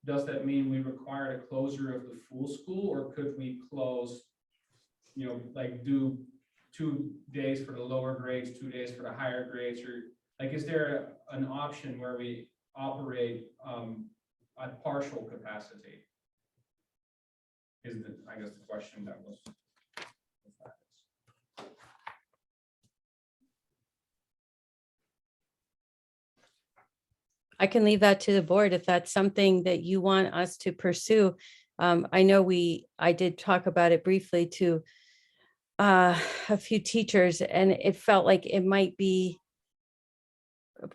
does that mean we require a closure of the full school, or could we close, like do 2 days for the lower grades, 2 days for the higher grades, or like, is there an option where we operate at partial capacity? Is I guess the question that was. I can leave that to the board if that's something that you want us to pursue. I know I did talk about it briefly to a few teachers, and it felt like it might be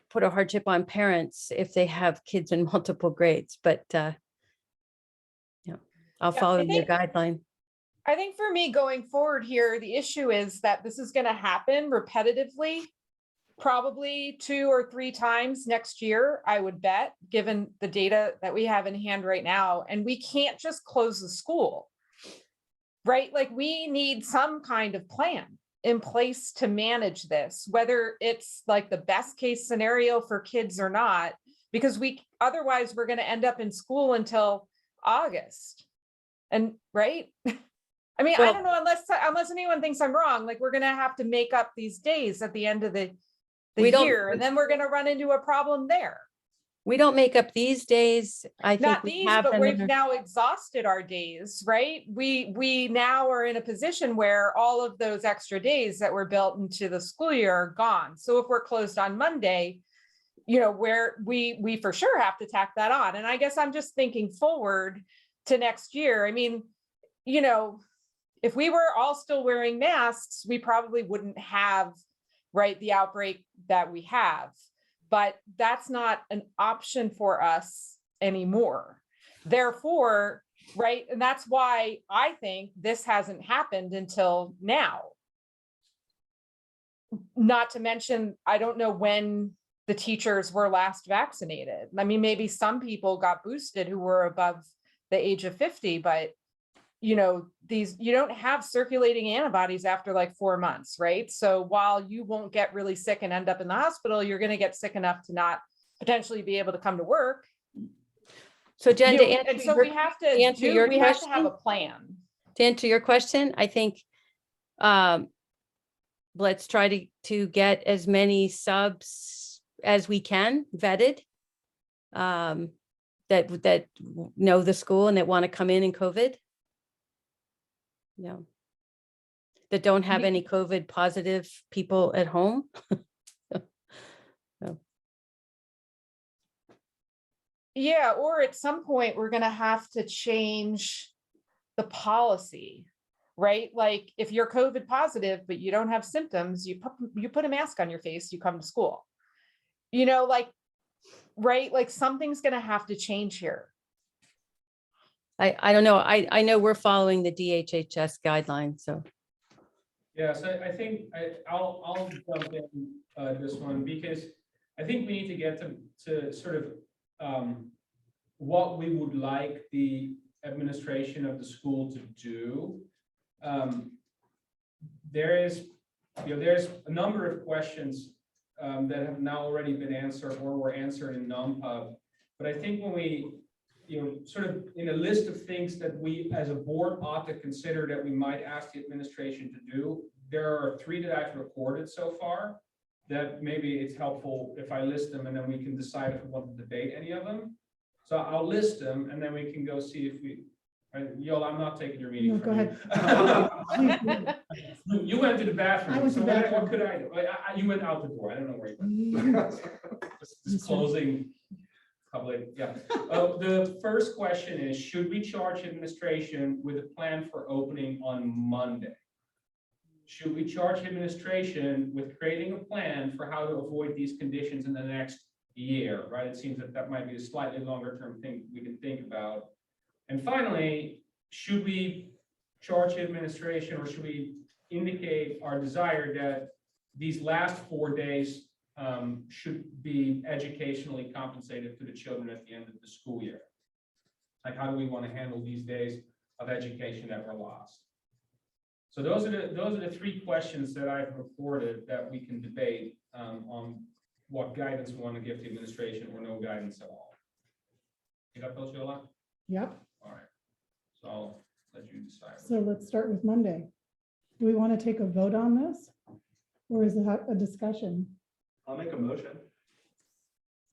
put a hardship on parents if they have kids in multiple grades, but I'll Yeah, follow I your think- guideline. I think for me going forward here, the issue is that this is going to happen repetitively, probably 2 or 3 times next year, I would bet, given the data that we have in hand right now. And we can't just close the school, right? Like we need some kind of plan in place to manage this, whether it's like the best case scenario for kids or not, because otherwise we're going to end up in school until August. And right. I mean, I Well- don't know, unless anyone thinks I'm wrong, like we're gonna have to make up these days at the end of the We don't- year, and then we're gonna run into a problem there. We don't make up these days. I think Not we these, have but them we've in our- now exhausted our days, right? We now are in a position where all of those extra days that were built into the school year are gone. So if we're closed on Monday, where we for sure have to tack that on. And I guess I'm just thinking forward to next year. I mean, if we were all still wearing masks, we probably wouldn't have, right, the outbreak that we have. But that's not an option for us anymore. Therefore, right, and that's why I think this hasn't happened until now. Not to mention, I don't know when the teachers were last vaccinated. I mean, maybe some people got boosted who were above the age of 50, but you don't have circulating antibodies after like 4 months, right? So while you won't get really sick and end up in the hospital, you're going to get sick enough to not potentially be able to come to work. So Jen, to answer And so your- we have to answer your we have to have a question? plan. to answer your question, I think let's try to get as many subs as we can vetted that know the school and that want to come in COVID. That don't have any COVID positive people at home. Yeah, or at some point, we're going to have to change the policy, right? Like if you're COVID positive, but you don't have symptoms, you put a mask on your face, you come to school. Right? Like something's going to have to change here. I don't know. I know we're following the DHHS guidelines, so. Yeah, so I think I'll jump in this one because I think we need to get to sort of what we would like the administration of the school to do. There's a number of questions that have now already been answered or were answered in non-pub. But I think when we, sort of in a list of things that we as a board ought to consider that we might ask the administration to do, there are 3 that I've recorded so far that maybe it's helpful if I list them and then we can decide if we want to debate any of them. So I'll list them and then we can go see if we, Yola, I'm not taking your meeting. No, go ahead. You went to the bathroom. I went to so the bathroom. What could I do? You went out the door. I don't know where you went. Just closing public, yeah. The first question is, should we charge administration with a plan for opening on Monday? Should we charge administration with creating a plan for how to avoid these conditions in the next year, right? It seems that might be a slightly longer term thing we can think about. And finally, should we charge administration or should we indicate our desire that these last 4 days should be educationally compensated to the children at the end of the school year? Like, how do we want to handle these days of education that were lost? So those are the 3 questions that I've reported that we can debate on what guidance we want to give to administration or no guidance at all. You got those, Yola? Yep. All right. So I'll let you decide. So let's start with Monday. Do we want to take a vote on this? Or is it a discussion? I'll make a motion.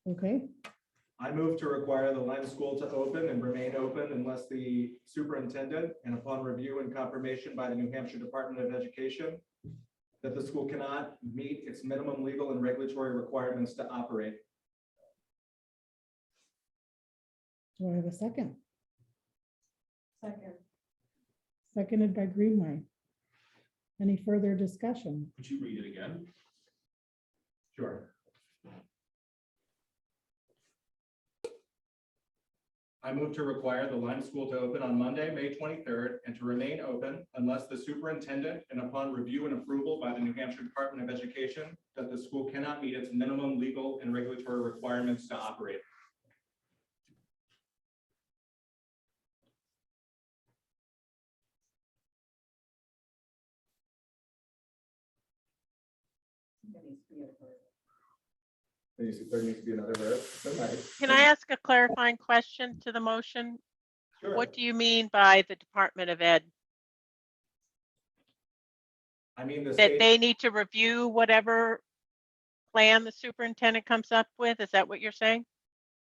Okay, I move to require the Lyme School to open and remain open unless the superintendent, and upon review and confirmation by the New Hampshire Department of Education, that the school cannot meet its minimum legal and regulatory requirements to operate. Do I have a second? Second. Seconded by Greenway. Any further discussion? Could you read it again? Sure. I move to require the Lyme School to open on Monday, May 23rd, and to remain open unless the superintendent, and upon review and approval by the New Hampshire Department of Education, that the school cannot meet its minimum legal and regulatory requirements to operate. There needs to be another verb. Can I ask a clarifying question to the motion? Sure. What do you mean by the Department of Ed? I mean, the That state. they need to review whatever plan the superintendent comes up with? Is that what you're saying?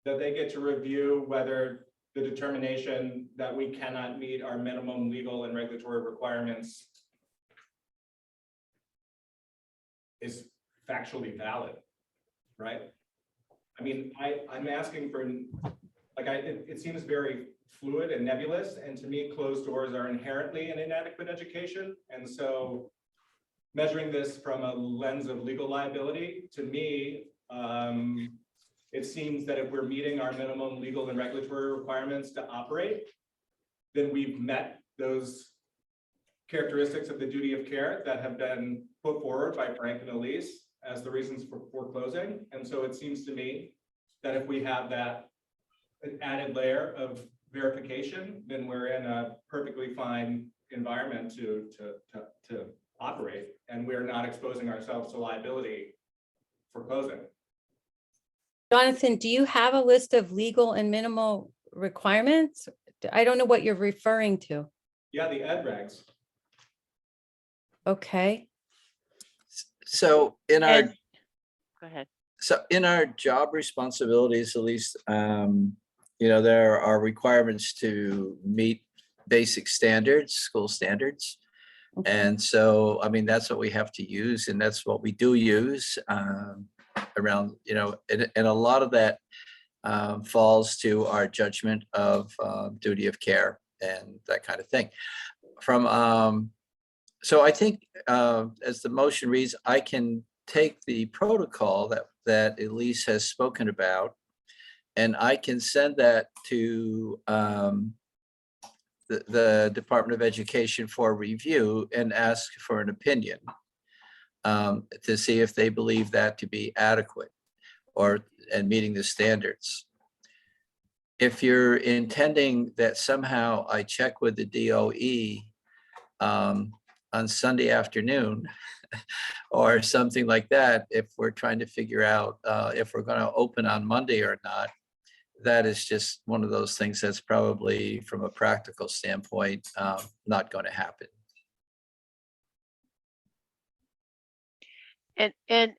That they get to review whether the determination that we cannot meet our minimum legal and regulatory requirements is factually valid, right? I mean, I'm asking for, like, it seems very fluid and nebulous, and to me, closed doors are inherently an inadequate education. And so measuring this from a lens of legal liability, to me, it seems that if we're meeting our minimum legal and regulatory requirements to operate, then we've met those characteristics of the duty of care that have been put forward by Frank and Elise as the reasons for foreclosing. And so it seems to me that if we have that added layer of verification, then we're in a perfectly fine environment to operate, and we're not exposing ourselves to liability for closing. Jonathan, do you have a list of legal and minimal requirements? I don't know what you're referring to. Yeah, the ed regs. Okay, So in our, Ed, go ahead. so in our job responsibilities, at least, there are requirements to meet basic standards, school standards. okay. And so, I mean, that's what we have to use, and that's what we do use around, and a lot of that falls to our judgment of duty of care and that kind of thing. So I think as the motion reads, I can take the protocol that Elise has spoken about, and I can send that to the Department of Education for review and ask for an opinion to see if they believe that to be adequate and meeting the standards. If you're intending that somehow I check with the DOE on Sunday afternoon or something like that, if we're trying to figure out if we're going to open on Monday or not, that is just one of those things that's probably, from a practical standpoint, not going to happen. And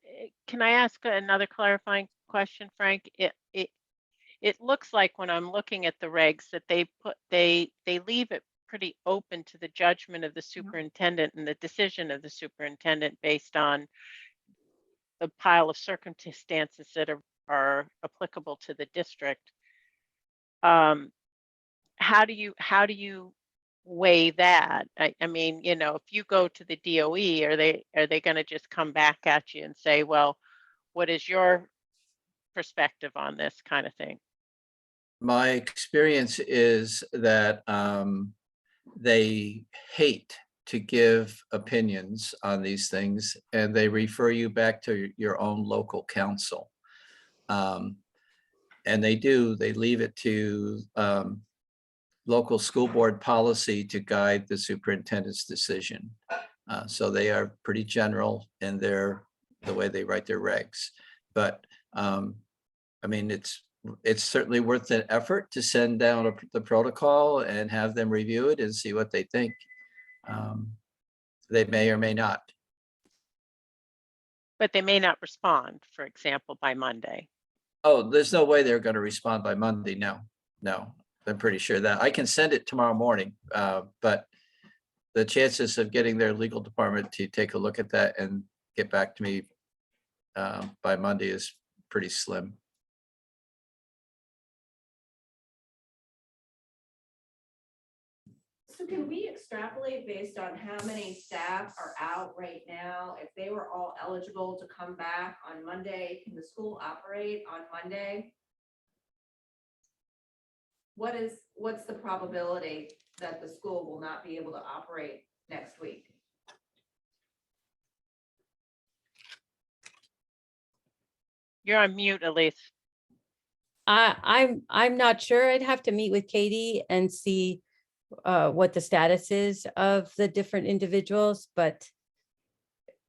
can I ask another clarifying question, Frank? It looks like when I'm looking at the regs that they leave it pretty open to the judgment of the superintendent and the decision of the superintendent based on the pile of circumstances that are applicable to the district. How do you weigh that? I mean, if you go to the DOE, are they going to just come back at you and say, well, what is your perspective on this kind of thing? My experience is that they hate to give opinions on these things, and they refer you back to your own local council. And they leave it to local school board policy to guide the superintendent's decision. So they are pretty general in the way they write their regs. But I mean, it's certainly worth an effort to send down the protocol and have them review it and see what they think. They may or may not. But they may not respond, for example, by Monday. Oh, there's no way they're going to respond by Monday. No, I'm pretty sure that I can send it tomorrow morning. But the chances of getting their legal department to take a look at that and get back to me by Monday is pretty slim. So can we extrapolate based on how many staff are out right now? If they were all eligible to come back on Monday, can the school operate on Monday? What's the probability that the school will not be able to operate next week? You're on mute, Elise. I'm not sure. I'd have to meet with Katie and see what the status is of the different individuals, but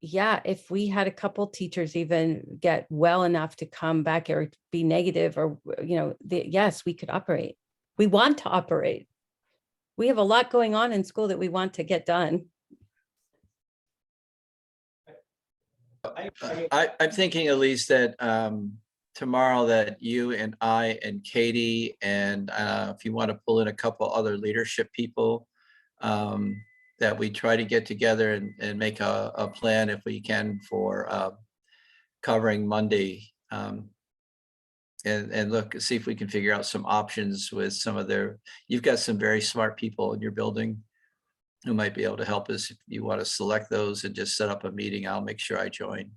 yeah, if we had a couple teachers even get well enough to come back or be negative or, yes, we could operate. We want to operate. We have a lot going on in school that we want to get done. I'm thinking, Elise, that tomorrow that you and I and Katie and if you want to pull in a couple other leadership people, that we try to get together and make a plan if we can for covering Monday. And look, see if we can figure out some options with some of you've got some very smart people in your building who might be able to help us. If you want to select those and just set up a meeting, I'll make sure I join.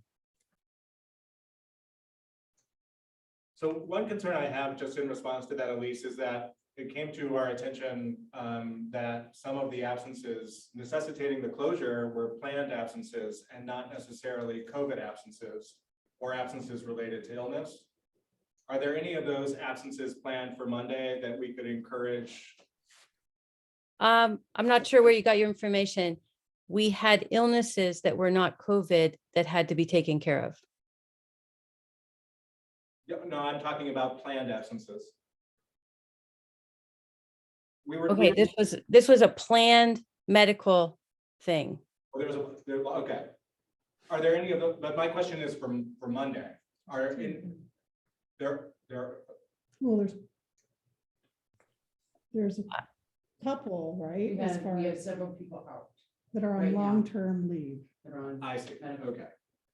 So one concern I have just in response to that, Elise, is that it came to our attention that some of the absences necessitating the closure were planned absences and not necessarily COVID absences or absences related to illness. Are there any of those absences planned for Monday that we could encourage? I'm not sure where you got your information. We had illnesses that were not COVID that had to be taken care of. Yeah, no, I'm talking about planned absences. Okay, this was a planned medical thing. Okay. Are there any of those? But my question is for Monday. Are in there? Well, there's a couple, right? As far We have as several people out. that are right on now. long-term leave. that are on I see. medical. Okay.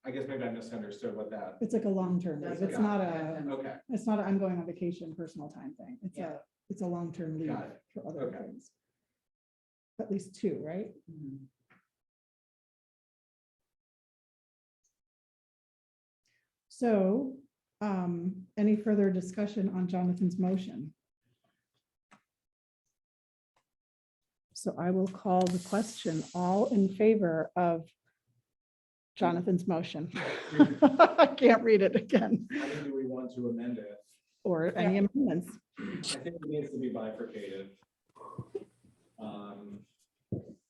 I guess maybe I misunderstood what that. It's like a long-term leave. That's It's what not I- Okay. it's not, I'm going on vacation, personal time thing. Yeah. It's a long-term leave Got it. for other Okay. things. At least two, right? Mhm. So, any further discussion on Jonathan's motion? So I will call the question. All in favor of Jonathan's motion? I can't read it again. I mean, do we want to amend it? Or any amendments? I think it needs to be bifurcated.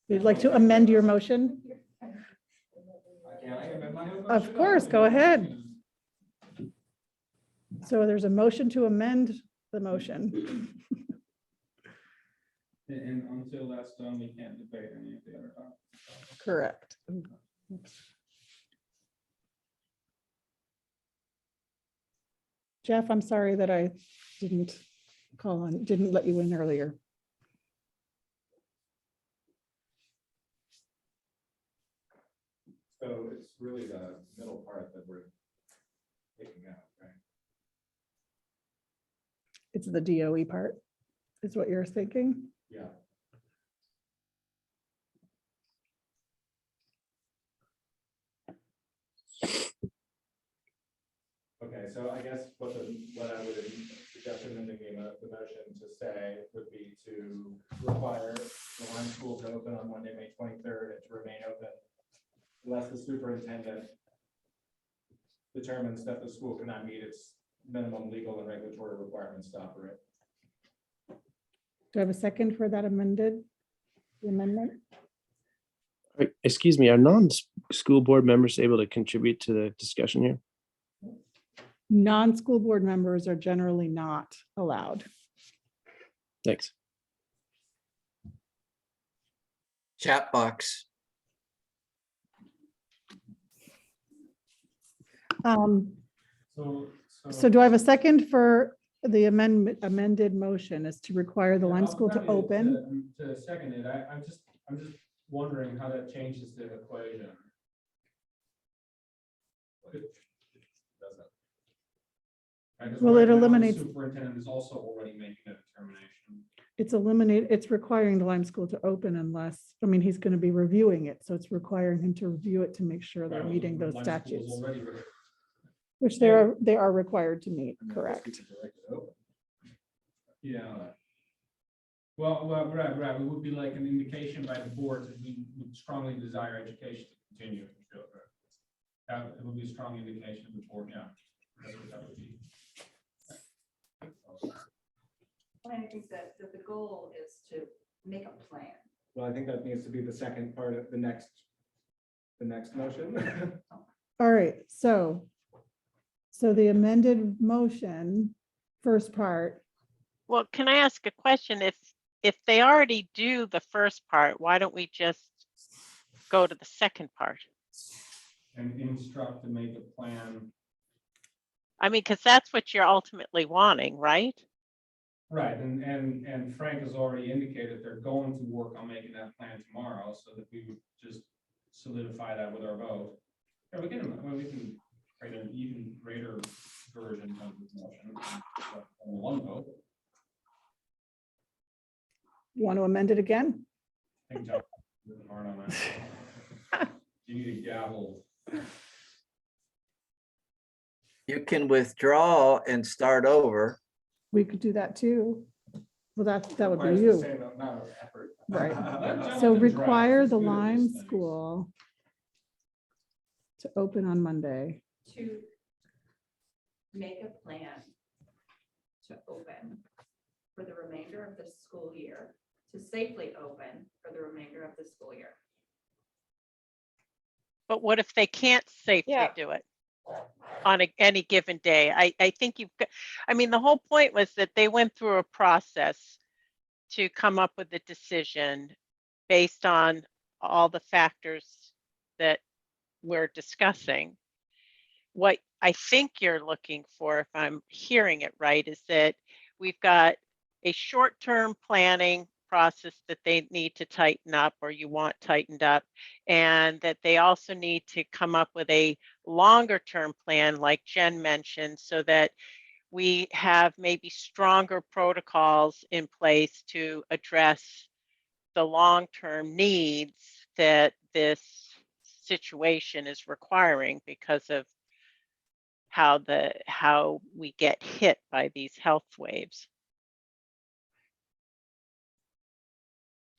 You'd like to amend your motion? Can I amend my motion? Of course, go ahead. So there's a motion to amend the motion. And until that's done, we can't debate any of the other topics. Correct. Jeff, I'm sorry that I didn't let you in earlier. So it's really the middle part that we're taking out, right? It's the DOE part, is what you're thinking? Yeah. Okay, so I guess what I would suggest amending the motion to say would be to require the Lyme School to open on Monday, May 23rd, and to remain open unless the superintendent determines that the school cannot meet its minimum legal and regulatory requirements to operate. Do I have a second for that amendment? Excuse me, are non-school board members able to contribute to the discussion here? Non-school board members are generally not allowed. Thanks. Chat box. So do I have a second for the amended motion is to require the Yeah, Lyme I'll School to happy open? To second it, I'm just wondering how that changes the equation. Well, it eliminates- Superintendent is also already making a determination. it's it's requiring the Lyme School to open unless, I mean, he's going to be reviewing it, so it's requiring him to review it to make sure they're meeting those statutes, which they are required to meet, correct? Yeah. Well, right, it would be like an indication by the board that we would strongly desire education to continue. That it would be a strong indication of the board, yeah. That's what that would be. I think that the goal is to make a plan. Well, I think that needs to be the second part of the next motion. All right, so the amended motion, first part, Well, can I ask a question? If they already do the first part, why don't we just go to the second part? And instruct to make a plan. I mean, because that's what you're ultimately wanting, right? Right, and Frank has already indicated they're going to work on making that plan tomorrow, so that we would just solidify that with our vote. Yeah, we can create an even greater version of this motion. One vote. want to amend it again? I think Joe working hard on that. You need a gavel. You can withdraw and start over. We could do that too. Well, that would Requires be the you, same amount of effort. right? Joe So can draft. require He's the good at Lyme these things. School to open on Monday. To make a plan to open for the remainder of the school year, to safely open for the remainder of the school year. But what if they can't safely Yeah. do it on any given day? I think you've got, I mean, the whole point was that they went through a process to come up with a decision based on all the factors that we're discussing. What I think you're looking for, if I'm hearing it right, is that we've got a short-term planning process that they need to tighten up, or you want tightened up, and that they also need to come up with a longer-term plan, like Jen mentioned, so that we have maybe stronger protocols in place to address the long-term needs that this situation is requiring because of how we get hit by these health waves.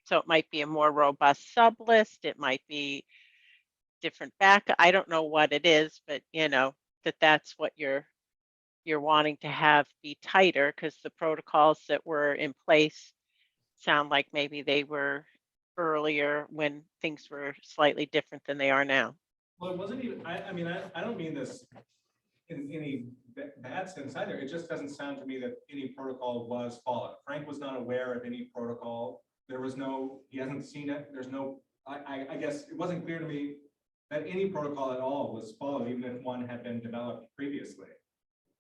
So it might be a more robust sub list. It might be different I don't know what it is, but you know, that's what you're wanting to have be tighter, because the protocols that were in place sound like maybe they were earlier when things were slightly different than they are now. Well, it wasn't even, I mean, I don't mean this in any bad sense either. It just doesn't sound to me that any protocol was followed. Frank was not aware of any protocol. There was no, he hasn't seen it. There's no, I guess it wasn't clear to me that any protocol at all was followed, even if one had been developed previously.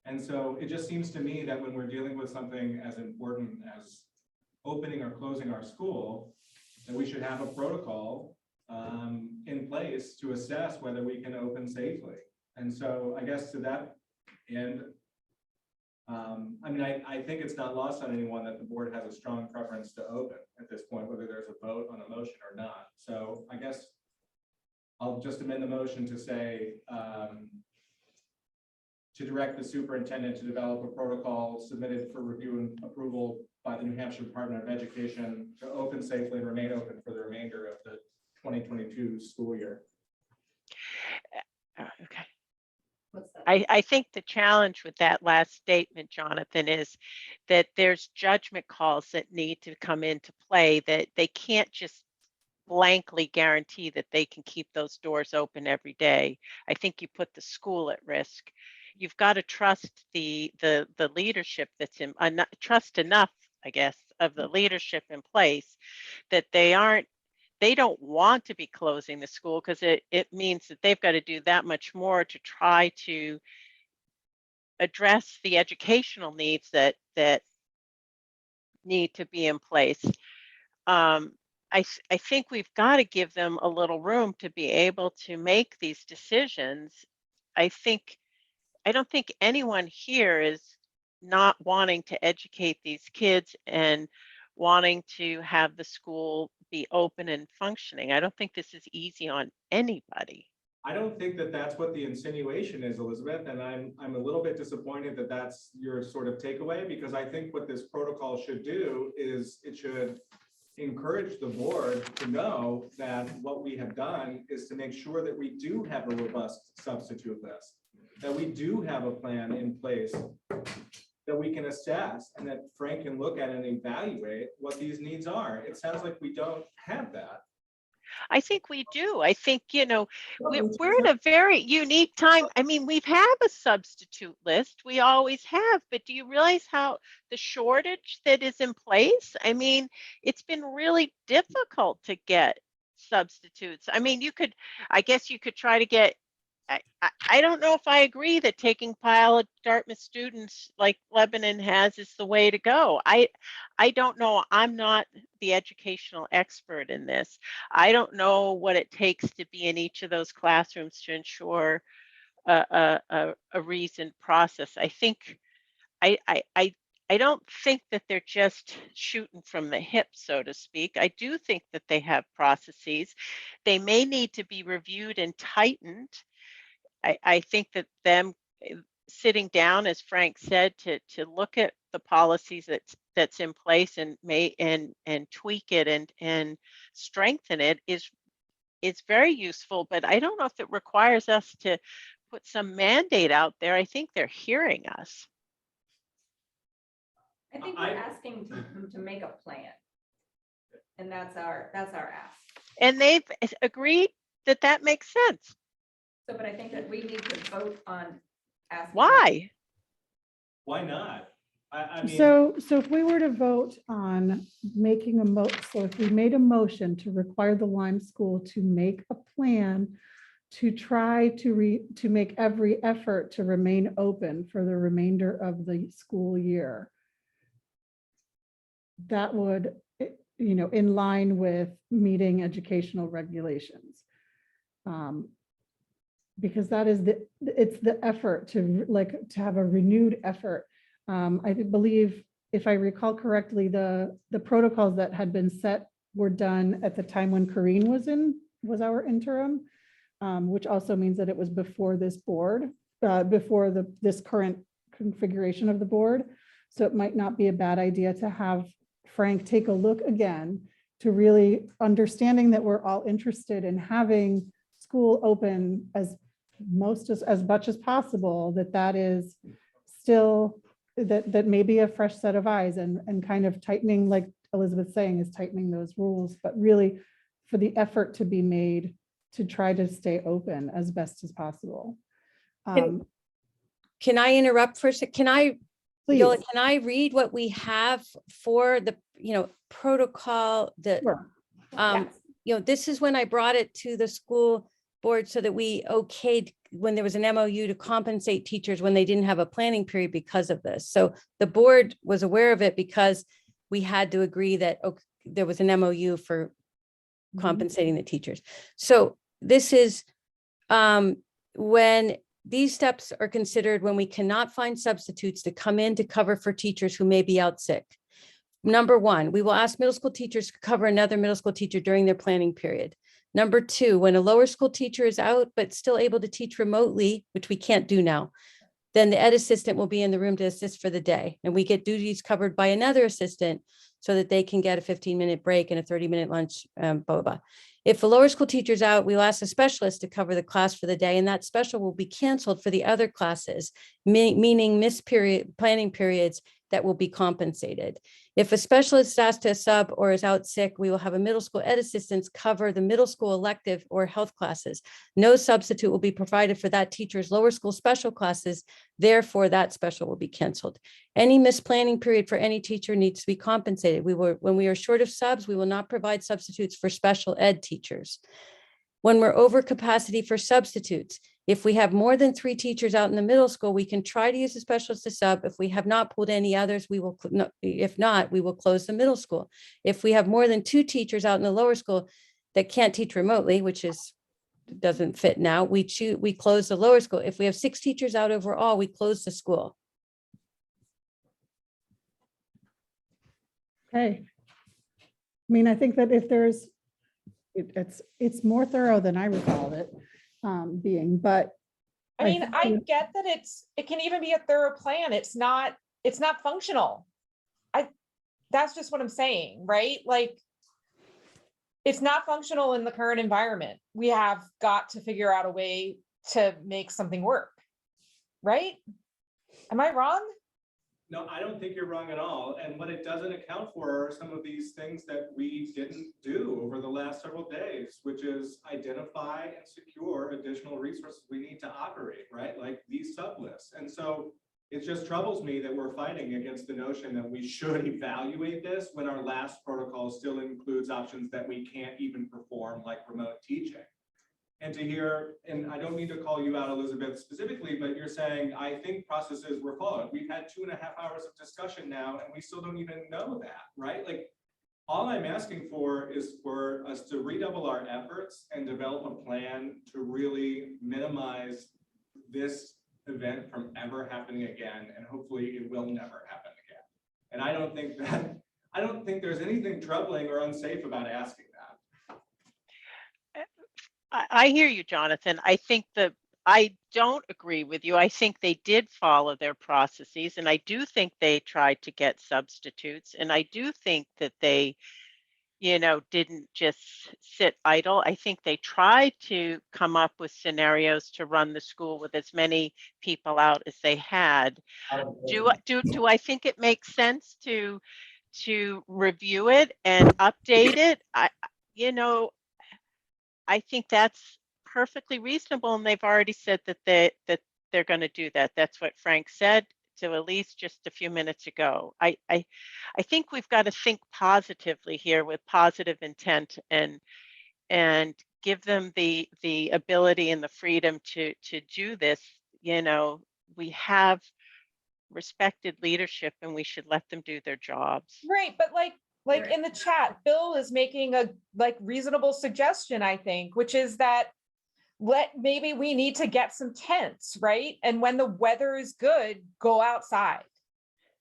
And so it just seems to me that when we're dealing with something as important as opening or closing our school, that we should have a protocol in place to assess whether we can open safely. And so I guess to that end, I mean, I think it's not lost on anyone that the board has a strong preference to open at this point, whether there's a vote on a motion or not. So I guess I'll just amend the motion to say, to direct the superintendent to develop a protocol submitted for review and approval by the New Hampshire Department of Education to open safely and remain open for the remainder of the 2022 school year. Okay. What's that? I think the challenge with that last statement, Jonathan, is that there's judgment calls that need to come into play, that they can't just blankly guarantee that they can keep those doors open every day. I think you put the school at risk. You've got to trust the leadership that's in, trust enough, I guess, of the leadership in place that they don't want to be closing the school, because it means that they've got to do that much more to try to address the educational needs that need to be in place. I think we've got to give them a little room to be able to make these decisions. I don't think anyone here is not wanting to educate these kids and wanting to have the school be open and functioning. I don't think this is easy on anybody. I don't think that that's what the insinuation is, Elizabeth, and I'm a little bit disappointed that that's your sort of takeaway, because I think what this protocol should do is it should encourage the board to know that what we have done is to make sure that we do have a robust substitute list, that we do have a plan in place that we can assess, and that Frank can look at and evaluate what these needs are. It sounds like we don't have that. I think we do. I think, we're at a very unique time. I mean, we've had a substitute list. We always have, but do you realize how the shortage that is in place? I mean, it's been really difficult to get substitutes. I mean, I guess you could try to get, I don't know if I agree that taking pilot Dartmouth students like Lebanon has is the way to go. I don't know. I'm not the educational expert in this. I don't know what it takes to be in each of those classrooms to ensure a reasoned process. I think I don't think that they're just shooting from the hip, so to speak. I do think that they have processes. They may need to be reviewed and tightened. I think that them sitting down, as Frank said, to look at the policies that's in place and tweak it and strengthen it is very useful. But I don't know if it requires us to put some mandate out there. I think they're hearing us. I think we're asking to make a plan. And that's our ask. And they've agreed that makes sense. So, but I think that we need to vote on asking. Why? Why not? I mean, So if we were to vote on making so if we made a motion to require the Lyme School to make a plan to try to make every effort to remain open for the remainder of the school year, that would, in line with meeting educational regulations. Because that is it's the effort to have a renewed effort. I believe, if I recall correctly, the protocols that had been set were done at the time when Corrine was our interim, which also means that it was before this board, before this current configuration of the board. So it might not be a bad idea to have Frank take a look again, to really understanding that we're all interested in having school open as much as possible, that is still that may be a fresh set of eyes, and kind of tightening, like Elizabeth's saying, is tightening those rules, but really for the effort to be made to try to stay open as best as possible. Can I interrupt for a sec? Please. Yola, can I read what we have for the, protocol that, Sure. this is when I brought it to the school board so that we okayed when there was an MOU to compensate teachers when they didn't have a planning period because of this. So the board was aware of it because we had to agree that there was an MOU for compensating the teachers. So this is when these steps are considered when we cannot find substitutes to come in to cover for teachers who may be out sick. Number one, we will ask middle school teachers to cover another middle school teacher during their planning period. Number two, when a lower school teacher is out but still able to teach remotely, which we can't do now, then the ed assistant will be in the room to assist for the day. And we get duties covered by another assistant so that they can get a 15-minute break and a 30-minute lunch, blah, blah, blah. If a lower school teacher's out, we'll ask a specialist to cover the class for the day, and that special will be canceled for the other classes, meaning missed planning periods that will be compensated. If a specialist is asked to sub or is out sick, we will have a middle school ed assistants cover the middle school elective or health classes. No substitute will be provided for that teacher's lower school special classes. Therefore, that special will be canceled. Any missed planning period for any teacher needs to be compensated. When we are short of subs, we will not provide substitutes for special ed teachers. When we're over capacity for substitutes, if we have more than 3 teachers out in the middle school, we can try to use a specialist to sub. If we have not pulled any others, if not, we will close the middle school. If we have more than 2 teachers out in the lower school that can't teach remotely, which doesn't fit now, we close the lower school. If we have 6 teachers out overall, we close the school. Okay, mean, I think that if there's, it's more thorough than I recalled it being, but. I mean, think I that- get that it can even be a thorough plan. It's not functional. That's just what I'm saying, right? Like, it's not functional in the current environment. We have got to figure out a way to make something work, right? Am I wrong? No, I don't think you're wrong at all. And what it doesn't account for are some of these things that we didn't do over the last several days, which is identify and secure additional resources we need to operate, right? Like these sub lists. And so it just troubles me that we're fighting against the notion that we should evaluate this when our last protocol still includes options that we can't even perform, like remote teaching. And to hear, and I don't need to call you out, Elizabeth, specifically, but you're saying, I think processes were followed. We've had 2.5 hours of discussion now, and we still don't even know that, right? Like, all I'm asking for is for us to redouble our efforts and develop a plan to really minimize this event from ever happening again, and hopefully it will never happen again. And I don't think there's anything troubling or unsafe about asking that. I hear you, Jonathan. I think I don't agree with you. I think they did follow their processes, and I do think they tried to get substitutes, and I do think that they, didn't just sit idle. I think they tried to come up with scenarios to run the school with as many people out as they had. Do I think it makes sense to review it and update it? I think that's perfectly reasonable, and they've already said that they're going to do that. That's what Frank said to Elise just a few minutes ago. I think we've got to think positively here with positive intent and give them the ability and the freedom to do this. We have respected leadership, and we should let them do their jobs. Right, but like in the chat, Bill is making a reasonable suggestion, I think, which is that maybe we need to get some tents, right? And when the weather is good, go outside.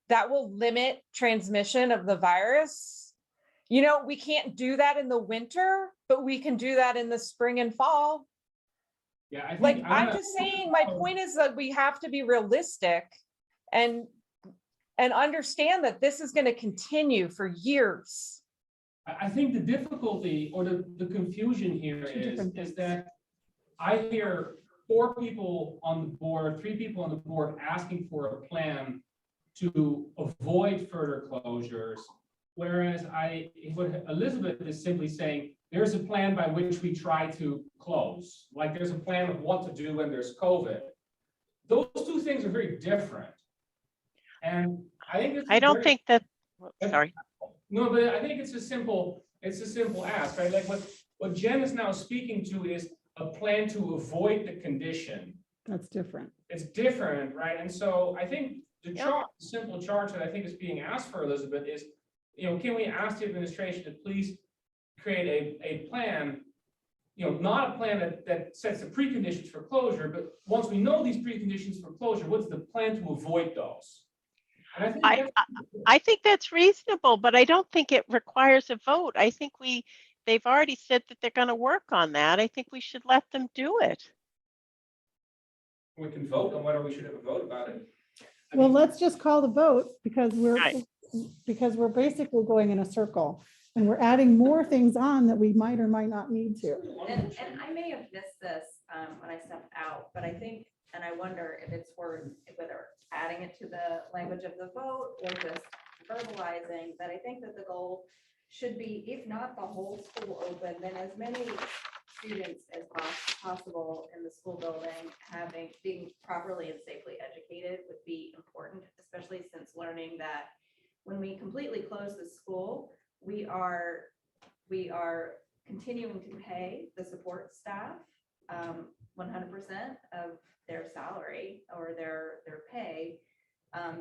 That will limit transmission of the virus. We can't do that in the winter, but we can do that in the spring and fall. Yeah, I think I'm just saying, my point is that we have to be realistic and understand that this is going to continue for years. I think the difficulty or the confusion here is that I hear 4 people on the board, 3 people on the board asking for a plan to avoid further closures. Whereas what Elizabeth is simply saying, there's a plan by which we try to close. Like there's a plan of what to do when there's COVID. Those 2 things are very different. And I think I don't think that, sorry. No, but I think it's a simple ask, right? Like what Jen is now speaking to is a plan to avoid the condition. That's different. It's different, right? And so I think the simple charge that I think is being asked for, Elizabeth, is, can we ask the administration to please create a plan, not a plan that sets the preconditions for closure, but once we know these preconditions for closure, what's the plan to avoid those? I think that's reasonable, but I don't think it requires a vote. I think they've already said that they're going to work on that. I think we should let them do it. We can vote on whether we should have a vote about it. Well, let's just call the vote because Right. we're basically going in a circle and we're adding more things on that we might or might not need to. And I may have missed this when I stepped out, but I think, and I wonder if it's worth whether adding it to the language of the vote or just verbalizing that I think that the goal should be, if not the whole school open, then as many students as possible in the school building being properly and safely educated would be important, especially since learning that when we completely close the school, we are continuing to pay the support staff 100% of their salary or their pay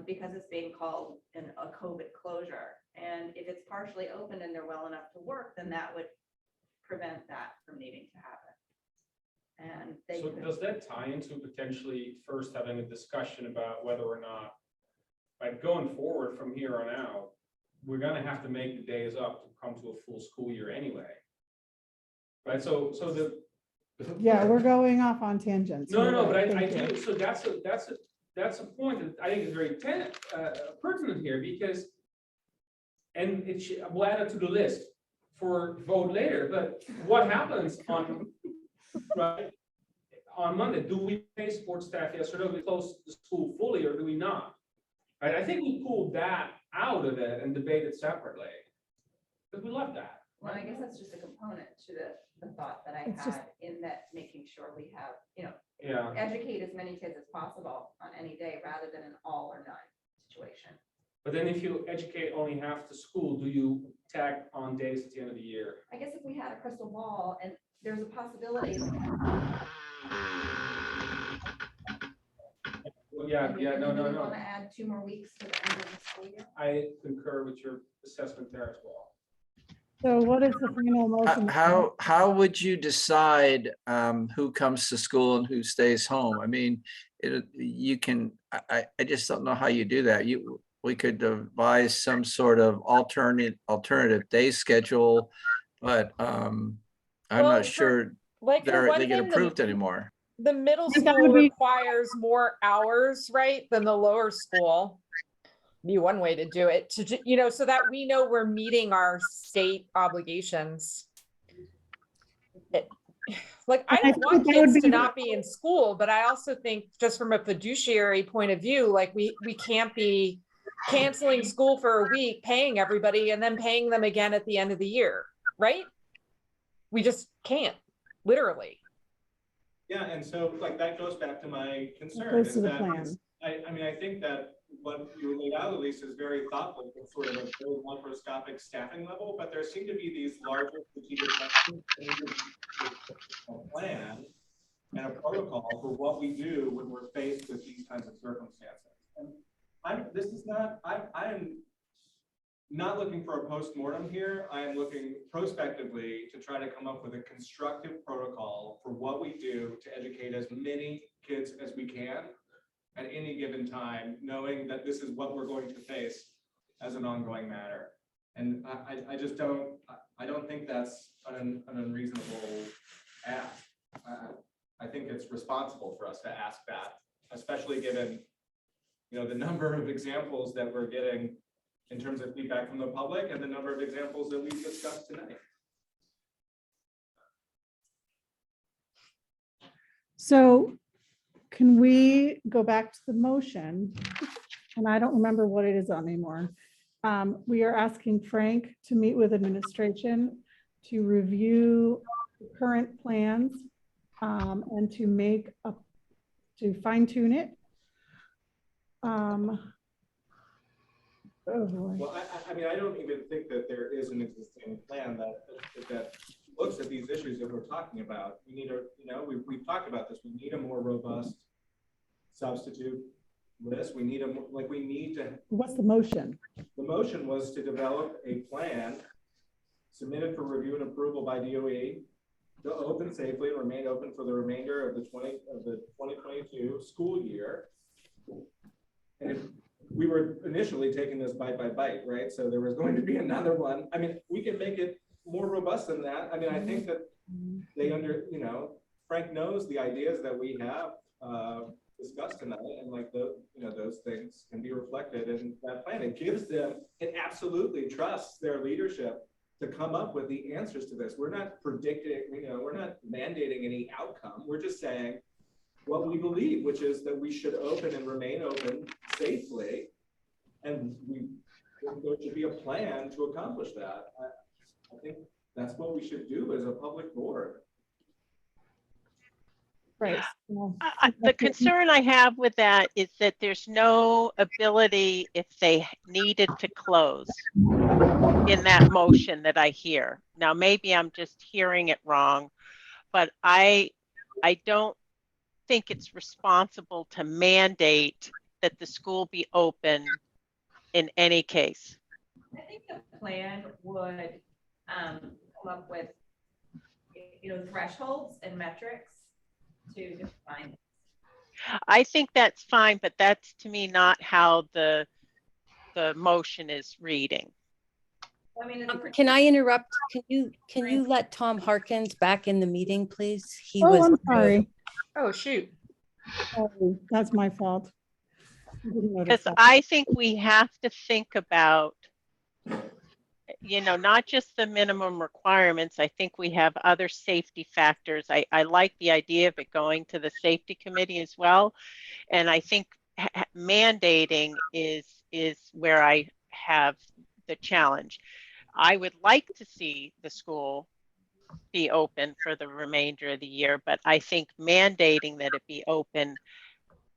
because it's being called a COVID closure. And if it's partially open and they're well enough to work, then that would prevent that from needing to happen. And So does that tie into potentially first having a discussion about whether or not, like going forward from here on out, we're gonna have to make the days up to come to a full school year anyway. Right, so the. Yeah, we're going off on tangents. No, but I Thank you. do, so that's a point that I think is very pertinent here, because. And we'll add it to the list for vote later, but what happens on, right? On Monday, do we pay sports staff, yes or no? Do we close the school fully or do we not? Right, I think we pulled that out of it and debated separately. Because we love that. Well, I guess that's just a component to the thought that I It's just- had in that making sure we have, Yeah, educate as many kids as possible on any day rather than an all or none situation. but then if you educate only half the school, do you tack on days at the end of the year? I guess if we had a crystal ball and there's a possibility. Yeah, Do we no. want to add 2 more weeks to the end of the school year? I concur with your assessment there as well. So what is the final motion? How would you decide who comes to school and who stays home? I mean, you can, I just don't know how you do that. We could devise some sort of alternative day schedule, but I'm Well, not sure Like for one they get thing, approved anymore. the middle That school would be- requires more hours, right, than the lower school. Be one way to do it, so that we know we're meeting our state obligations. Like, I I don't think want that would kids to be- not be in school, but I also think just from a fiduciary point of view, like we can't be canceling school for a week, paying everybody and then paying them again at the end of the year, right? We just can't, literally. Yeah, and so like that goes back to my concern. goes is to the that plan. I mean, I think that what you laid out at least is very thoughtful, for sort of a very laparoscopic staffing level, but there seem to be these larger strategic questions, a plan and a protocol for what we do when we're faced with these kinds of circumstances. And I am not looking for a postmortem here. I am looking prospectively to try to come up with a constructive protocol for what we do to educate as many kids as we can at any given time, knowing that this is what we're going to face as an ongoing matter. And I just don't, I don't think that's an unreasonable ask. I think it's responsible for us to ask that, especially given, the number of examples that we're getting in terms of feedback from the public and the number of examples that we've discussed tonight. So can we go back to the motion? And I don't remember what it is anymore. We are asking Frank to meet with administration to review the current plans and to fine tune it. Oh boy. Well, I mean, I don't even think that there is an existing plan that looks at these issues that we're talking about. We need we've talked about this. We need a more robust substitute list. We need to. What's the motion? The motion was to develop a plan submitted for review and approval by DOE to open safely and remain open for the remainder of the 2022 school year. And we were initially taking this bite by bite, right? So there was going to be another one. I mean, we can make it more robust than that. I mean, I think that they Frank knows the ideas that we have discussed tonight, and like those things can be reflected in that plan. It gives them, it absolutely trusts their leadership to come up with the answers to this. We're not predicting, we're not mandating any outcome. We're just saying what we believe, which is that we should open and remain open safely. And there should be a plan to accomplish that. I think that's what we should do as a public board. Right. Well, The concern I have with that is that there's no ability if they needed to close in that motion that I hear. Now, maybe I'm just hearing it wrong, but I don't think it's responsible to mandate that the school be open in any case. I think the plan would come up with, thresholds and metrics to define it. I think that's fine, but that's to me not how the motion is reading. I mean, it's. Can I interrupt? Can you let Tom Harkins back in the meeting, please? He Oh, was, I'm sorry. Oh, shoot. Oh, that's my fault. I didn't notice Because that. I think we have to think about, not just the minimum requirements. I think we have other safety factors. I like the idea of it going to the safety committee as well. And I think mandating is where I have the challenge. I would like to see the school be open for the remainder of the year, but I think mandating that it be open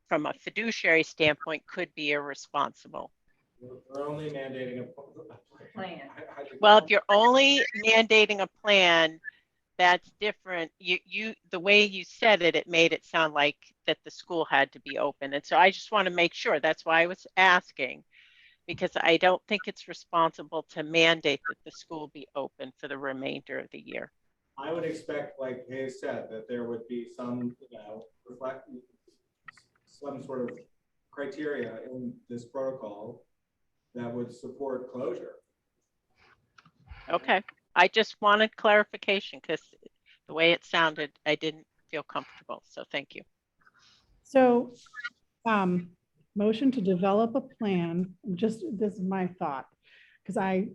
from a fiduciary standpoint could be irresponsible. We're only mandating a Plan. Well, if you're only mandating a plan, that's different. The way you said it, it made it sound like that the school had to be open. And so I just want to make sure. That's why I was asking, because I don't think it's responsible to mandate that the school be open for the remainder of the year. I would expect, like Hayes said, that there would be some, some sort of criteria in this protocol that would support closure. Okay. I just wanted clarification because the way it sounded, I didn't feel comfortable. So thank you. So, motion to develop a plan, this is my thought, because I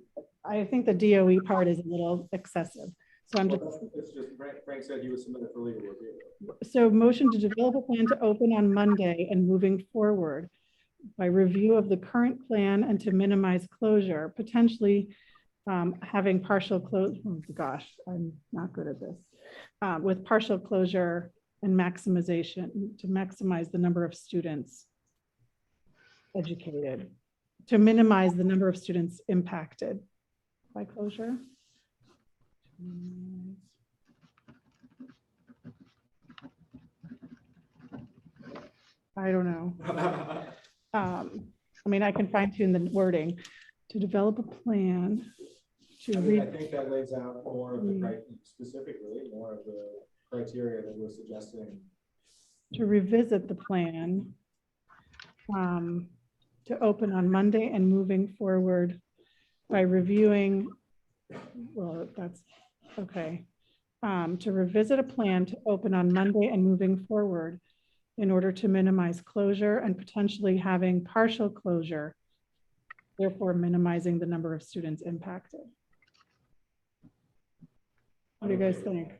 think the DOE part is a little excessive. So I'm just. It's just, Frank said he was submitted for legal review. So motion to develop a plan to open on Monday and moving forward by review of the current plan and to minimize closure, potentially having partial close. Oh gosh, I'm not good at this. With partial closure and maximization to maximize the number of students educated, to minimize the number of students impacted by closure. I don't know. I mean, I can fine tune the wording to develop a plan to I read. think that lays out more of the specifically more of the criteria that we're suggesting. To revisit the plan to open on Monday and moving forward by reviewing, well, that's okay. To revisit a plan to open on Monday and moving forward in order to minimize closure and potentially having partial closure, therefore minimizing the number of students impacted. What do you guys think?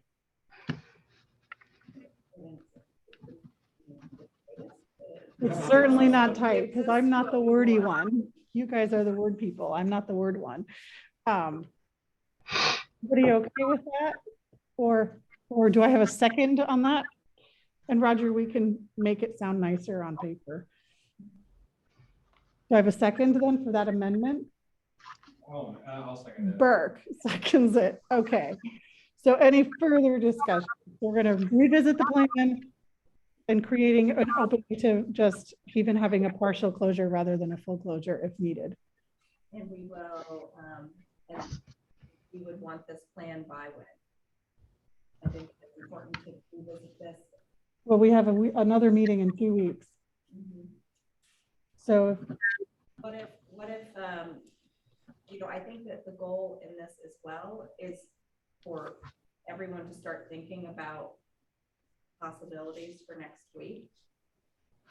It's certainly not tight because I'm not the wordy one. You guys are the word people. I'm not the word one. What are you okay with that? Or do I have a second on that? And Roger, we can make it sound nicer on paper. Do I have a second then for that amendment? Oh, I'll second it. Burke seconds it. Okay. So any further discussion? We're going to revisit the plan and creating an opening to just even having a partial closure rather than a full closure if needed. And we will, and we would want this plan by when? I think it's important to revisit this. Well, we have another meeting in 2 weeks. So What if, I think that the goal in this as well is for everyone to start thinking about possibilities for next week.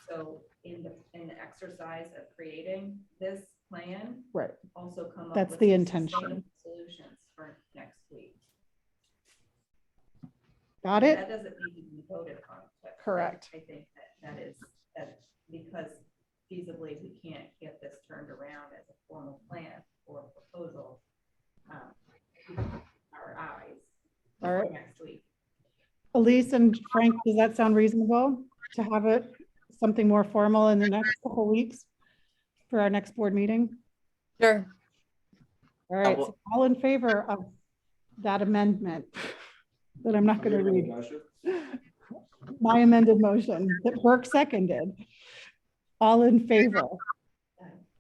So in the exercise of creating this plan, right, also come up that's with the some intention. sustainable solutions for next week. Got it? That doesn't need to be voted on. But Correct. I think that because feasibly we can't get this turned around as a formal plan or proposal. Our eyes. All right. Next week. Elise and Frank, does that sound reasonable to have it something more formal in the next couple of weeks for our next board meeting? sure. All right, so all in favor of that amendment that I'm not going to read. My amended motion that Burke seconded. All in favor.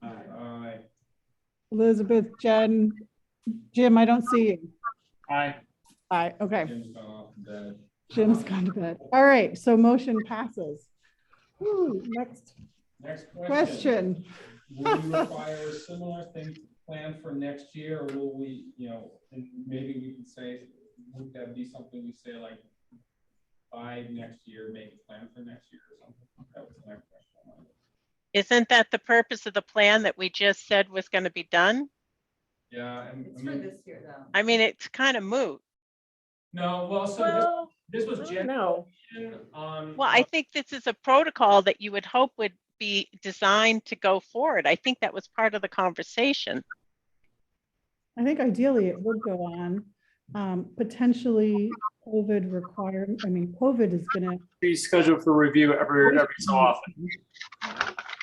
Aye. Elizabeth, Jen, Jim, I don't see you. Aye. Aye, okay. Jim's gone off to bed. Jim's gone to bed. All right, so motion passes. Woo, next Next question. Will you require similar things to plan for next year, or will we, and maybe we can say, would that be something we say like by next year, make a plan for next year or something? That was my question. Isn't that the purpose of the plan that we just said was going to be done? Yeah, and It's I for mean, this year though. I mean, it's kind of moot. no, well, so this was No. on. Well, I think this is a protocol that you would hope would be designed to go forward. I think that was part of the conversation. I think ideally it would go on. Potentially COVID required, I mean, COVID is gonna. Be scheduled for review every so often.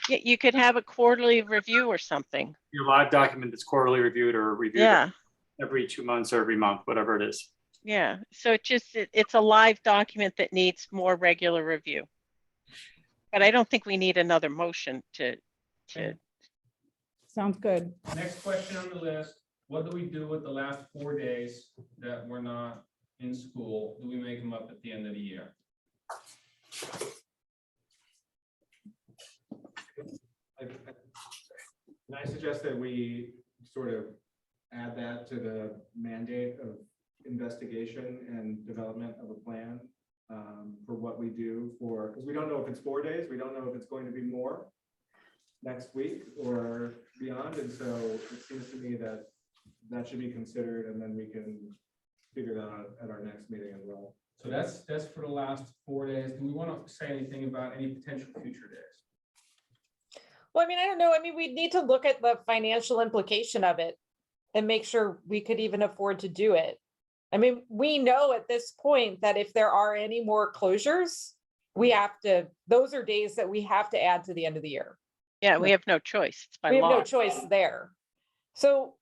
Yeah, you could have a quarterly review or something. Your live document that's quarterly reviewed or reviewed Yeah, every 2 months or every month, whatever it is. yeah. So it's a live document that needs more regular review. But I don't think we need another motion to. Sounds good. Next question on the list, what do we do with the last 4 days that we're not in school? Do we make them up at the end of the year? And I suggest that we sort of add that to the mandate of investigation and development of a plan for what we do for, because we don't know if it's 4 days, we don't know if it's going to be more next week or beyond. And so it seems to me that that should be considered, and then we can figure that out at our next meeting as well. So that's for the last 4 days. Do we want to say anything about any potential future days? Well, I mean, I don't know. I mean, we need to look at the financial implication of it and make sure we could even afford to do it. I mean, we know at this point that if there are any more closures, those are days that we have to add to the end of the year. Yeah, we have no choice. It's by We have law. no choice there. So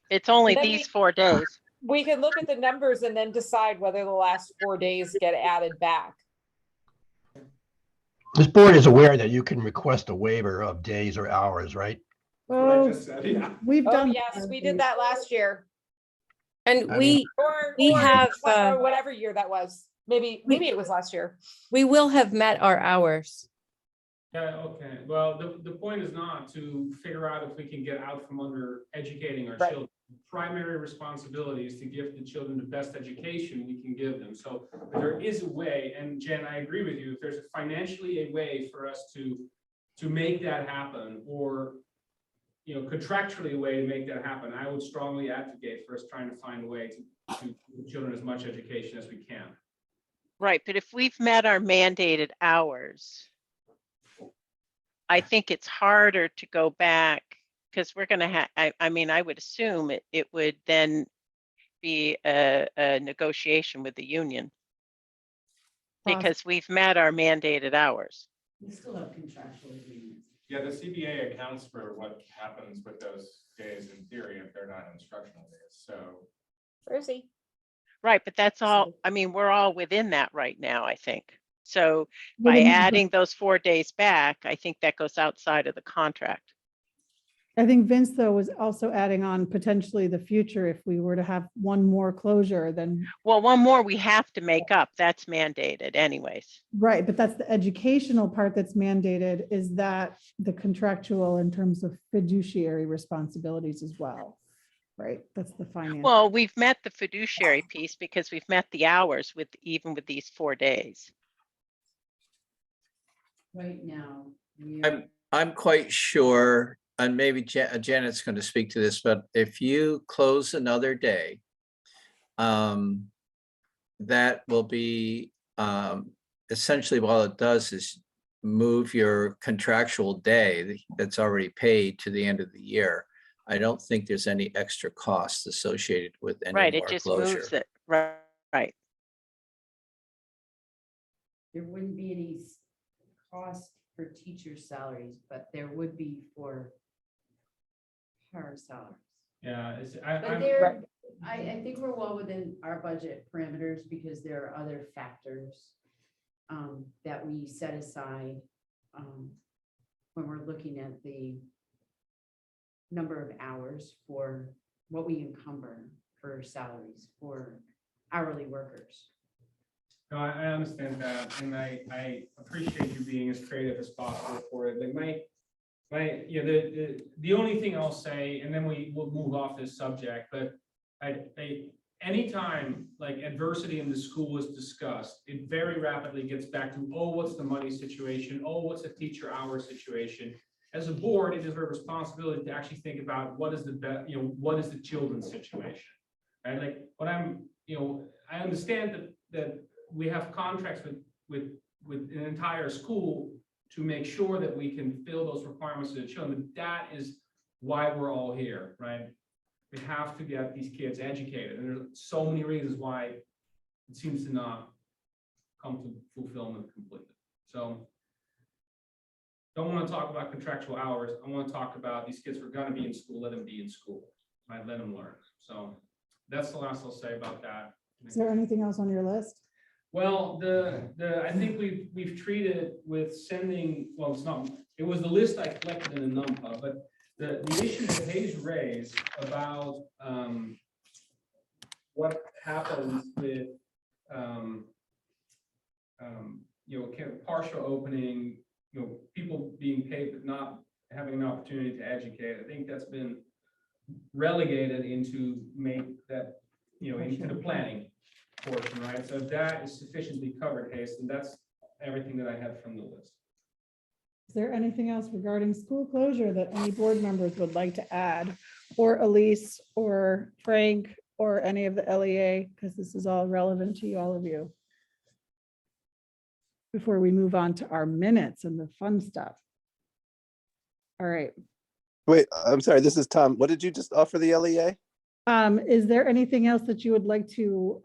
It's only Then these 4 days. we can look at the numbers and then decide whether the last 4 days get added back. This board is aware that you can request a waiver of days or hours, right? What I Oh, just said, yeah. we've Oh, done. yes, we did that last year. And I mean- we have, Or whatever year that was. Maybe it was last year. we will have met our hours. Yeah, okay. Well, the point is not to figure out if we can get out from under educating our Right. children. Primary responsibility is to give the children the best education we can give them. So there is a way, and Jen, I agree with you, if there's financially a way for us to make that happen, or contractually a way to make that happen, I would strongly advocate for us trying to find a way to give children as much education as we can. Right, but if we've met our mandated hours, I think it's harder to go back because we're going to have, I mean, I would assume it would then be a negotiation with the union because we've met our mandated hours. We still have contractual agreements. Yeah, the CBA accounts for what happens with those days in theory if they're not instructional days. So Where is he? Right, but that's all, I mean, we're all within that right now, I think. So Well, by then- adding those 4 days back, I think that goes outside of the contract. I think Vince, though, was also adding on potentially the future if we were to have one more closure, then, Well, one more we have to make up. That's mandated anyways. right, but that's the educational part that's mandated. Is that the contractual in terms of fiduciary responsibilities as well? Right, that's the finance. Well, we've met the fiduciary piece because we've met the hours even with these 4 days. Right now, we are. I'm quite sure, and maybe Janet's going to speak to this, but if you close another day, that will be essentially all it does is move your contractual day that's already paid to the end of the year. I don't think there's any extra costs associated with any Right, more it just closure. moves it. Right. There wouldn't be any cost for teacher salaries, but there would be for our salaries. Yeah, But I think we're well within our budget parameters because there are other factors that we set aside when we're looking at the number of hours for what we encumber for salaries for hourly workers. No, I understand that, and I appreciate you being as creative as possible for it. Like Right, yeah, the only thing I'll say, and then we will move off this subject, but anytime like adversity in the school is discussed, it very rapidly gets back to, oh, what's the money situation? Oh, what's the teacher hour situation? As a board, it is our responsibility to actually think about what is what is the children's situation? Right, like what I understand that we have contracts with an entire school to make sure that we can fill those requirements to the children. That is why we're all here, right? We have to get these kids educated, and there's so many reasons why it seems to not come to fulfillment completely. So don't want to talk about contractual hours. I want to talk about these kids who are going to be in school, let them be in school, right? Let them learn. So that's the last I'll say about that. Is there anything else on your list? Well, I think we've treated with sending, well, it was the list I collected in the NUMPA, but the issue that Hayes raised about what happens with kind of partial opening, people being paid but not having an opportunity to educate. I think that's been relegated into into the planning portion, right? So if that is sufficiently covered, Hayes, and that's everything that I had from the list. Is there anything else regarding school closure that any board members would like to add? Or Elise or Frank or any of the LEA, because this is all relevant to all of you. Before we move on to our minutes and the fun stuff. All right. Wait, I'm sorry, this is Tom. What did you just offer the LEA? Is there anything else that you would like to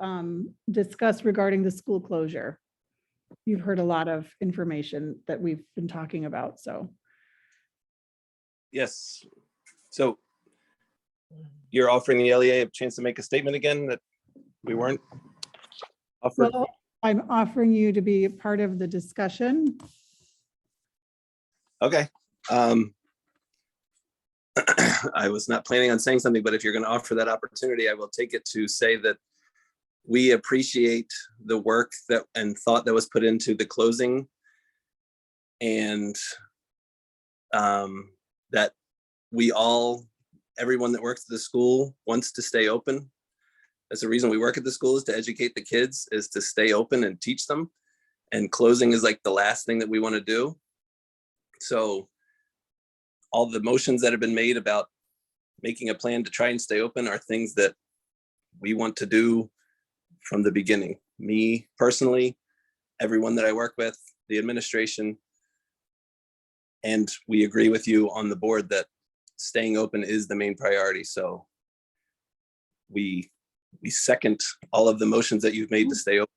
discuss regarding the school closure? You've heard a lot of information that we've been talking about, so. Yes. So you're offering the LEA a chance to make a statement again that we weren't offered? Well, I'm offering you to be a part of the discussion. Okay. I was not planning on saying something, but if you're going to offer that opportunity, I will take it to say that we appreciate the work and thought that was put into the closing, and that everyone that works at the school wants to stay open. That's the reason we work at the school, is to educate the kids, is to stay open and teach them. And closing is like the last thing that we want to do. So all the motions that have been made about making a plan to try and stay open are things that we want to do from the beginning. Me personally, everyone that I work with, the administration, and we agree with you on the board that staying open is the main priority. So we second all of the motions that you've made to stay open.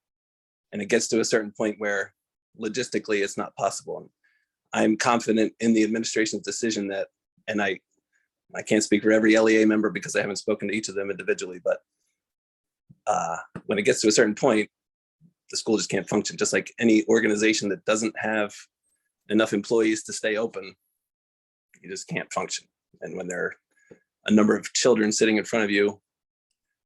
And it gets to a certain point where logistically it's not possible. I'm confident in the administration's decision that, and I can't speak for every LEA member because I haven't spoken to each of them individually, but when it gets to a certain point, the school just can't function. Just like any organization that doesn't have enough employees to stay open, you just can't function. And when there are a number of children sitting in front of you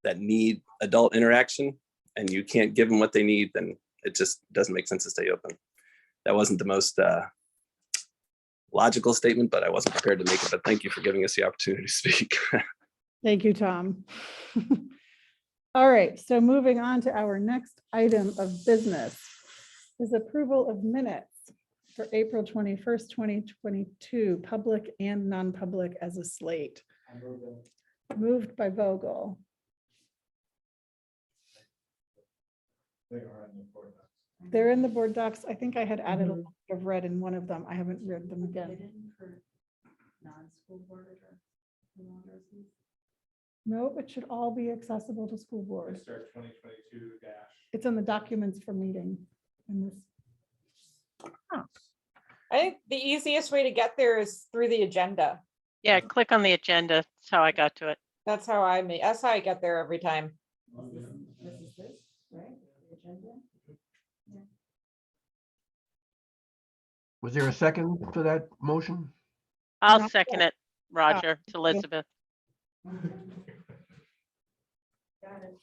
that need adult interaction and you can't give them what they need, then it just doesn't make sense to stay open. That wasn't the most logical statement, but I wasn't prepared to make it. But thank you for giving us the opportunity to speak. Thank you, Tom. All right, so moving on to our next item of business is approval of minutes for April 21st, 2022, public and non-public as a slate. Moved by Vogel. They're in the board docs. I think I had added a lot of red in one of them. I haven't read them again. Non-school board or? No, it should all be accessible to school board. Start 2022 dash. It's in the documents for meeting. In this. I think the easiest way to get there is through the agenda. Yeah, click on the agenda. That's how I got to it. That's how I get there every time. This is this, right? The agenda? Was there a second to that motion? I'll Not second it, Roger. It's Elizabeth. Got it.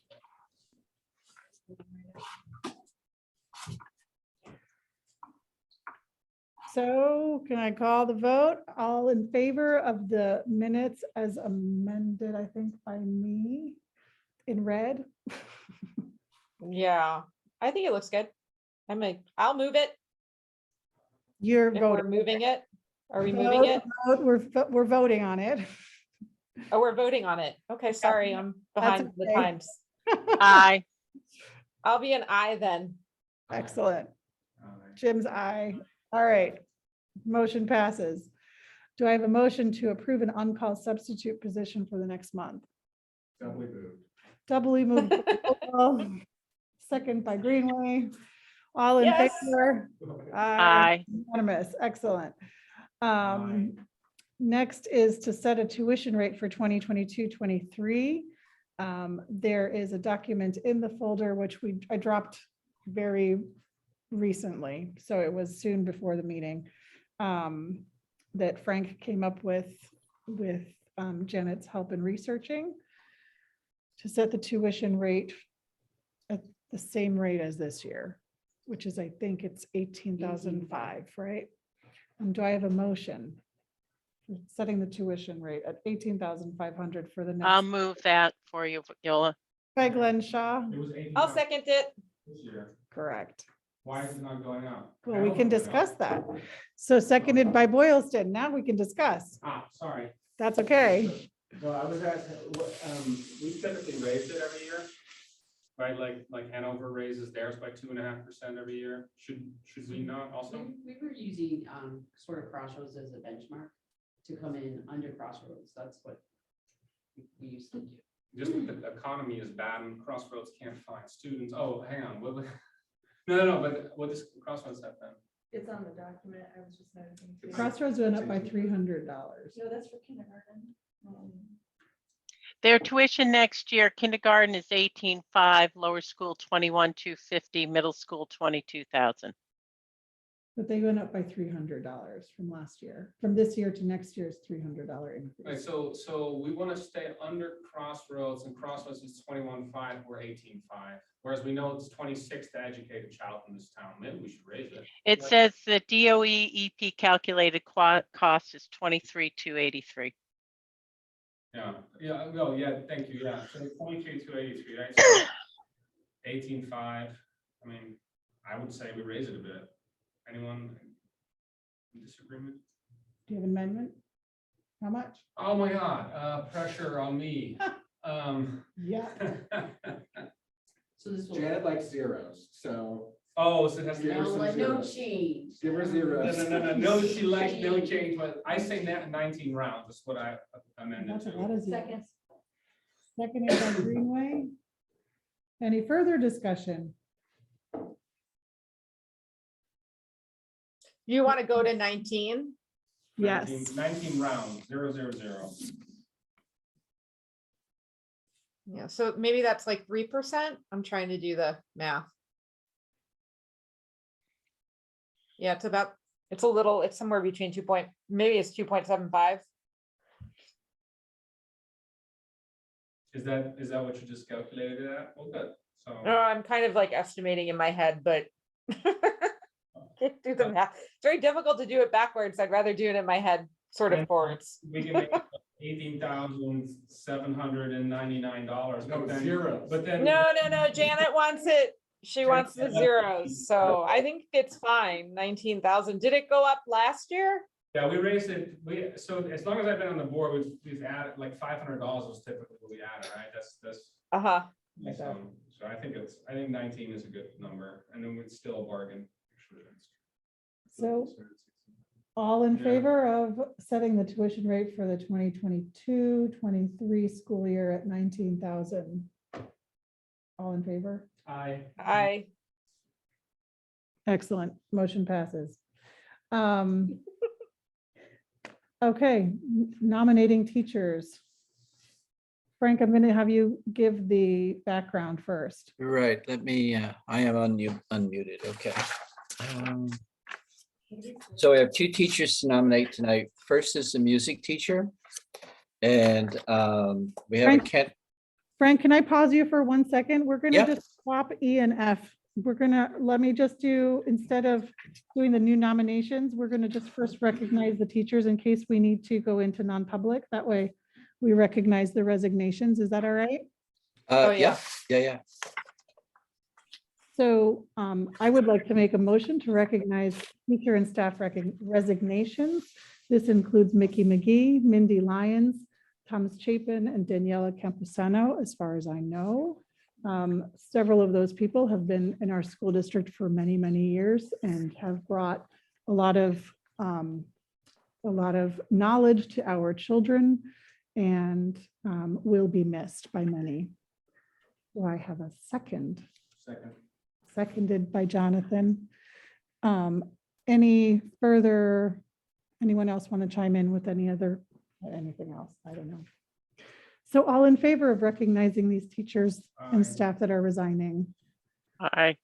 So can I call the vote? All in favor of the minutes as amended, I think by me in red? Yeah, I think it looks good. I'll move it You're if we're voting. moving it. Are we moving it? We're voting on it. Oh, we're voting on it. Okay, sorry, I'm behind the okay. times. Aye. I'll be an I then. Excellent. Jim's aye. All right. Motion passes. Do I have a motion to approve an on-call substitute position for the next month? Doubly moved. Doubly moved. by Vogel, second by Greenway. All in Yes. favor? Aye. Unanimous. Excellent. Next is to set a tuition rate for 2022-23. There is a document in the folder which I dropped very recently, so it was soon before the meeting, that Frank came up with Janet's help in researching to set the tuition rate at the same rate as this year, which is, I think it's 18,005, right? Do I have a motion for setting the tuition rate at 18,500 for the I'll next? move that for you, Yola. By Glenn Shaw, It was 18 I'll second it. this year. correct. Why is it not going up? Well, we can discuss that. So seconded by Boylston. Now we can discuss. Ah, sorry. That's okay. No, I was asking, we typically raise it every year. Right, like Hanover raises theirs by 2.5% every year. Should we not also? We were using sort of Crossroads as a benchmark to come in under Crossroads. That's what we used to do. Just that the economy is bad and Crossroads can't find students. Oh, hang on. No, but what does Crossroads have then? It's on the document. I was just noticing. too. Crossroads went up by $300. No, that's for kindergarten. Their tuition next year, kindergarten is 18,500, lower school 21,250, middle school 22,000. But they went up by $300 from last year. From this year to next year's $300 Right, increase. so we want to stay under Crossroads, and Crossroads is 21,500 or 18,500. Whereas we know it's 26 to educate a child in this town. Maybe we should raise it. It says the DOE EP calculated cost is 23,283. Yeah, well, yeah, thank you, yeah, so 22,283, right? So 18,500, I mean, I would say we raise it a bit. Anyone in disagreement? Do you have an amendment? How much? Oh my God, pressure on me. Yeah. So this will. Janet likes zeros, so Oh, so that's Give her some No zeros. change. give her zeros. No, she likes no change, but I say 19 rounds, that's what I amended That's a to. lot of zeros. Second. Seconded by Greenway. Any further discussion? You want to go to 19? Yes. 19 rounds, 000. Yeah, so maybe that's like 3%. I'm trying to do the math. Yeah, it's somewhere between maybe it's 2.75. Is that what you just calculated it at? Well, good, so. No, I'm kind of like estimating in my head, but can't do the math. It's very difficult to do it backwards. I'd rather do it in my head, sort of And forwards. We can make $18,799. No, but then- zeros. But then. No, Janet wants it. She wants the zeros, so I think it's fine. 19,000. Did it go up last year? Yeah, we raised it, so as long as I've been on the board, we've added, like $500 was typically what we added, right? That's, Uh-huh. so I think 19 is a good number, and then we'd still bargain. So all in Yeah. favor of setting the tuition rate for the 2022-23 school year at 19,000? All in favor? I Excellent. Motion passes. Okay, nominating teachers. Frank, I'm going to have you give the background first. Right, let me, I am unmuted, okay. So we have two teachers to nominate tonight. First is the music teacher. And we have a Frank? Kent, Frank, can I pause you for 1 second? We're going to Yeah. just swap E and F let me just do, instead of doing the new nominations, we're gonna just first recognize the teachers in case we need to go into non-public. That way we recognize the resignations. Is that all right? Yeah, yeah. So I would like to make a motion to recognize teacher and staff resignations. This includes Mickey McGee, Mindy Lyons, Thomas Chapin, and Daniela Campusano, as far as I know. Several of those people have been in our school district for many, many years and have brought a lot of knowledge to our children and will be missed by many. Do I have a second? Second. Seconded by Jonathan. Anyone else want to chime in with anything else? I don't know. So all in favor of recognizing these teachers and staff that are resigning? Aye.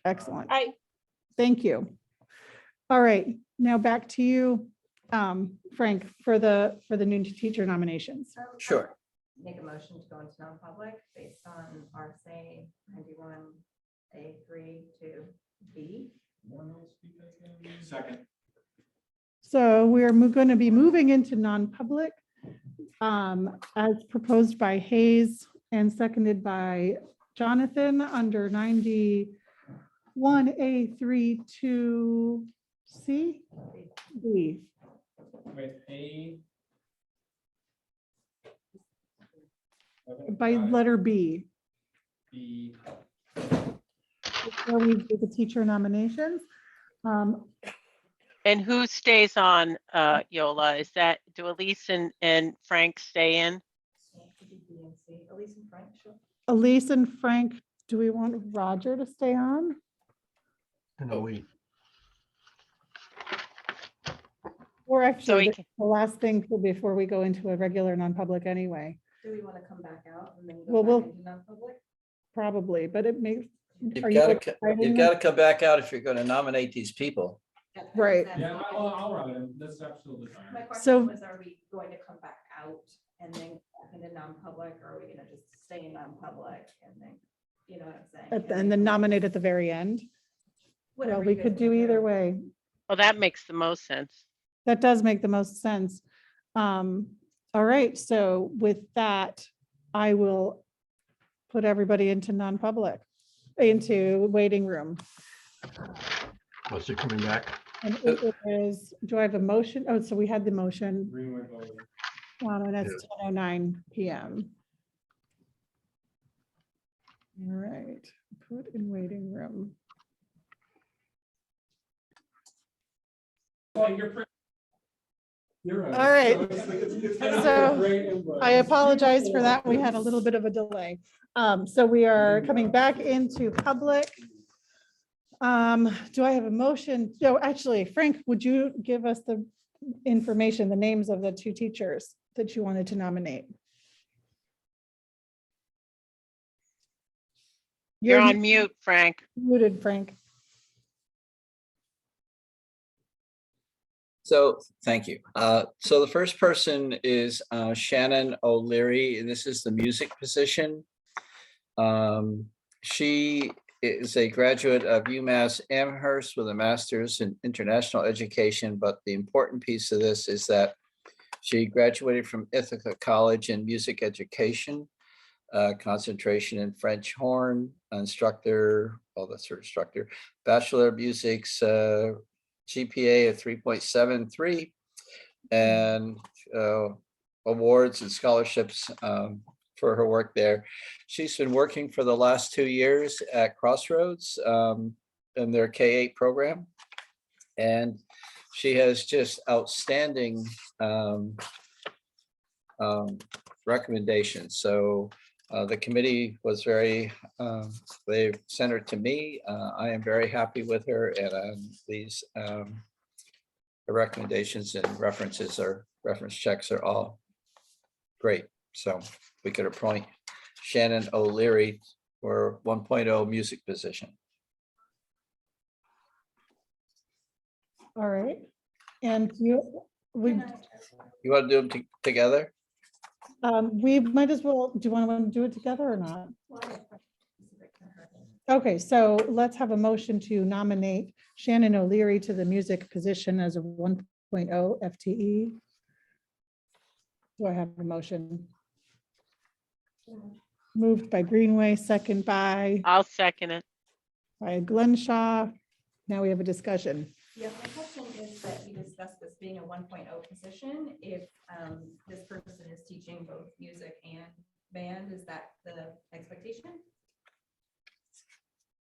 Excellent. Aye. Thank you. All right, now back to you, Frank, for the new teacher nominations. Sure. Make a motion to go into non-public based on RSA 91A3 to B. Second. So we are going to be moving into non-public as proposed by Hayes and seconded by Jonathan under 91A3 to C, B. Wait, A. By letter B. B. Before we do the teacher nominations. And who stays on, Yola? Is that, do Elise and Frank stay in? Elise and Frank, sure. Elise and Frank, do we want Roger to stay on? No, Or So actually, we this is the last thing before we go into a regular non-public anyway, Do we want to come back out and then Well, go we'll- back into non-public? probably, but it makes. You've are you got to, writing you've this? got to come back out if you're going to nominate these people. Right. Yeah, I'll write them. That's absolutely My fine. So- question was, are we going to come back out and then go back into non-public, or are we gonna just stay in non-public and then, you know what I'm saying? And then nominate at the very end? Well, Whatever we you guys could do wanna either way. Well, that makes the most sense. That does make the most sense. All right, so with that, I will put everybody into non-public, into waiting room. what's it coming back? And it is, do I have a motion? Oh, so we had the motion, Greenwood voting. and it's 10:09 PM. All right, put in waiting room. Oh, you're right. All right. So, Great input. I apologize for that. We had a little bit of a delay. So we are coming back into public. Do I have a motion? No, actually, Frank, would you give us the information, the names of the two teachers that you wanted to nominate? You're on mute, Frank. Muted, Frank. So, thank you. So the first person is Shannon O'Leary, and this is the music position. She is a graduate of UMass Amherst with a master's in international education, but the important piece of this is that she graduated from Ithaca College in music education, concentration in French horn, instructor, well, that's her instructor, Bachelor of Music's GPA of 3.73, and awards and scholarships for her work there. She's been working for the last 2 years at Crossroads in their K-8 program. And she has just outstanding recommendations. So the committee was very, they sent her to me. I am very happy with her, and these the recommendations and references or reference checks are all great. So we could appoint Shannon O'Leary for 1.0 music position. All right. And we You want to do them together? we might as well, do you want to do it together or not? Okay, so let's have a motion to nominate Shannon O'Leary to the music position as a 1.0 FTE. Do I have a motion? Moved by Greenway, second by I'll second it. Glenshaw. Now we have a discussion. Yeah, my question is that you discussed this being a 1.0 position. If this person is teaching both music and band, is that the expectation?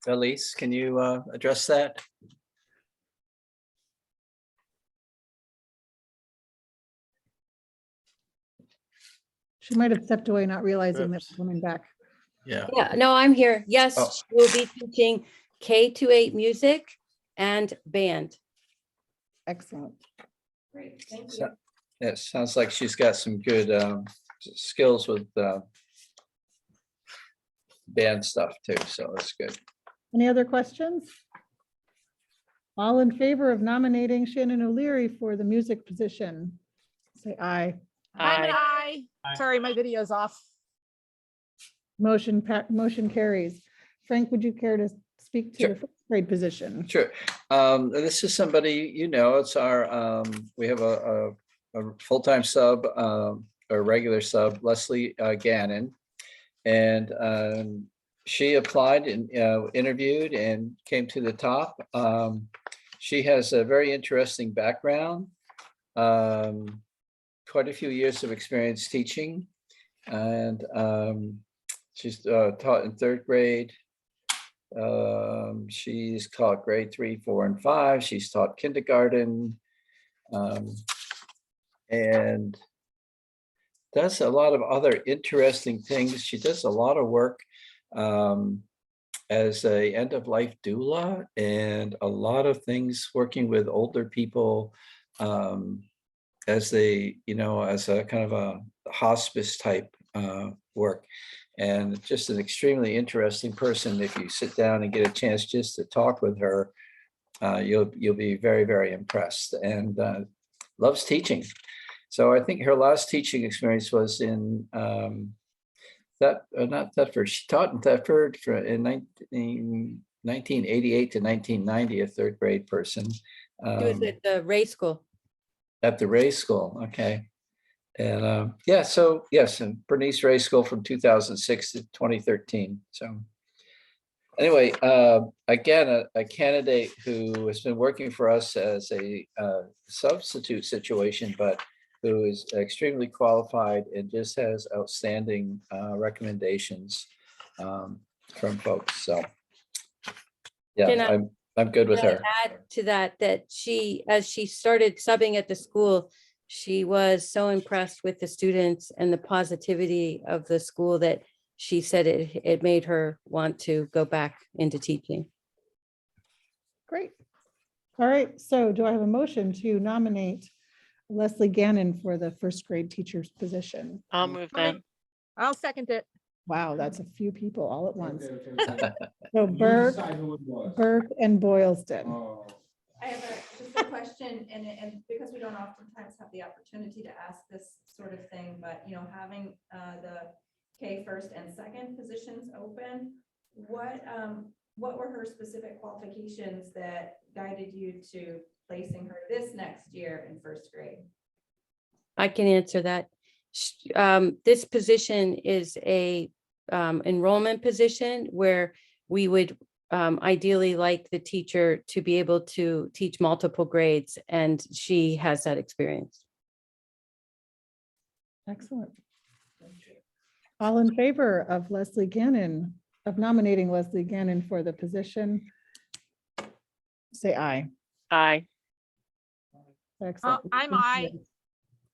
Elise, can you address that? She might have stepped away, not realizing that we're coming back. Yeah. Yeah, no, I'm here. Yes, Oh. she will be teaching K-8 music and band. Excellent. Great, thank you. So, it sounds like she's got some good skills with band stuff too, so that's good. Any other questions? All in favor of nominating Shannon O'Leary for the music position? Say aye. Aye. Sorry, my video's off. Motion carries. Frank, would you care to speak to Sure. the first grade position? Sure. This is somebody, you know, it's our, we have a full-time sub, a regular sub, Leslie Gannon. And she applied and interviewed and came to the top. She has a very interesting background. Quite a few years of experience teaching. And she's taught in 3rd grade. She's taught grade 3, 4, and 5. She's taught kindergarten. And does a lot of other interesting things. She does a lot of work as a end-of-life doula and a lot of things working with older people as they, you know, as a kind of a hospice type work. And just an extremely interesting person. If you sit down and get a chance just to talk with her, you'll be very, very impressed, and loves teaching. So I think her last teaching experience was in not Thetford. She taught in Thetford in 1988 to 1990, a 3rd grade person. She was at the Ray School. At the Ray School, okay. And yeah, so yes, and Bernice Ray School from 2006 to 2013. So anyway, again, a candidate who has been working for us as a substitute situation, but who is extremely qualified and just has outstanding recommendations from folks. So Can yeah, I- I'm good with Can I her. add to that, that she, as she started subbing at the school, she was so impressed with the students and the positivity of the school that she said it made her want to go back into teaching. Great. All right, so do I have a motion to nominate Leslie Gannon for the 1st grade teacher's position? I'll move that. I'll second it. Wow, that's a few people all at once. Okay. So You Burke, decide who it was. Burke and Boylston. Oh. I have just a question, and because we don't oftentimes have the opportunity to ask this sort of thing, but you know, having the K 1st and 2nd positions open, what were her specific qualifications that guided you to placing her this next year in 1st grade? I can answer that. This position is a enrollment position where we would ideally like the teacher to be able to teach multiple grades, and she has that experience. Excellent. All in favor of Leslie Gannon, of nominating Leslie Gannon for the position? Say aye. Aye. Excellent. I'm aye.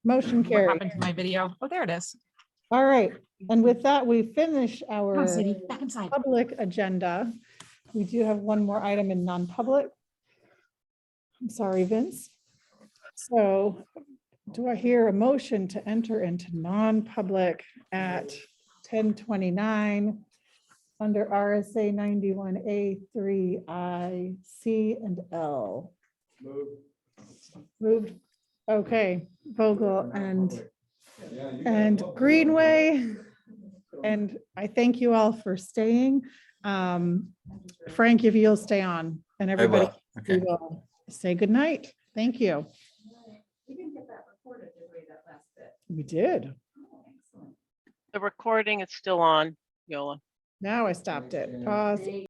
Motion What carried. happened to my video? Oh, there it is. All right, and with that, we finish Come on, our Sadie, back inside. public agenda. We do have one more item in non-public. I'm sorry, Vince. So do I hear a motion to enter into non-public at 10:29 under RSA 91A 3I, C, and L? Moved. Okay, Vogel and Greenway. And I thank you all for staying. Frank, if you'll stay on and I everybody, will. we Okay. will say goodnight. Thank you. We didn't get that recorded, did we, that last bit? We did. Oh, excellent. The recording is still on, Yola. Now I stopped it. Pause.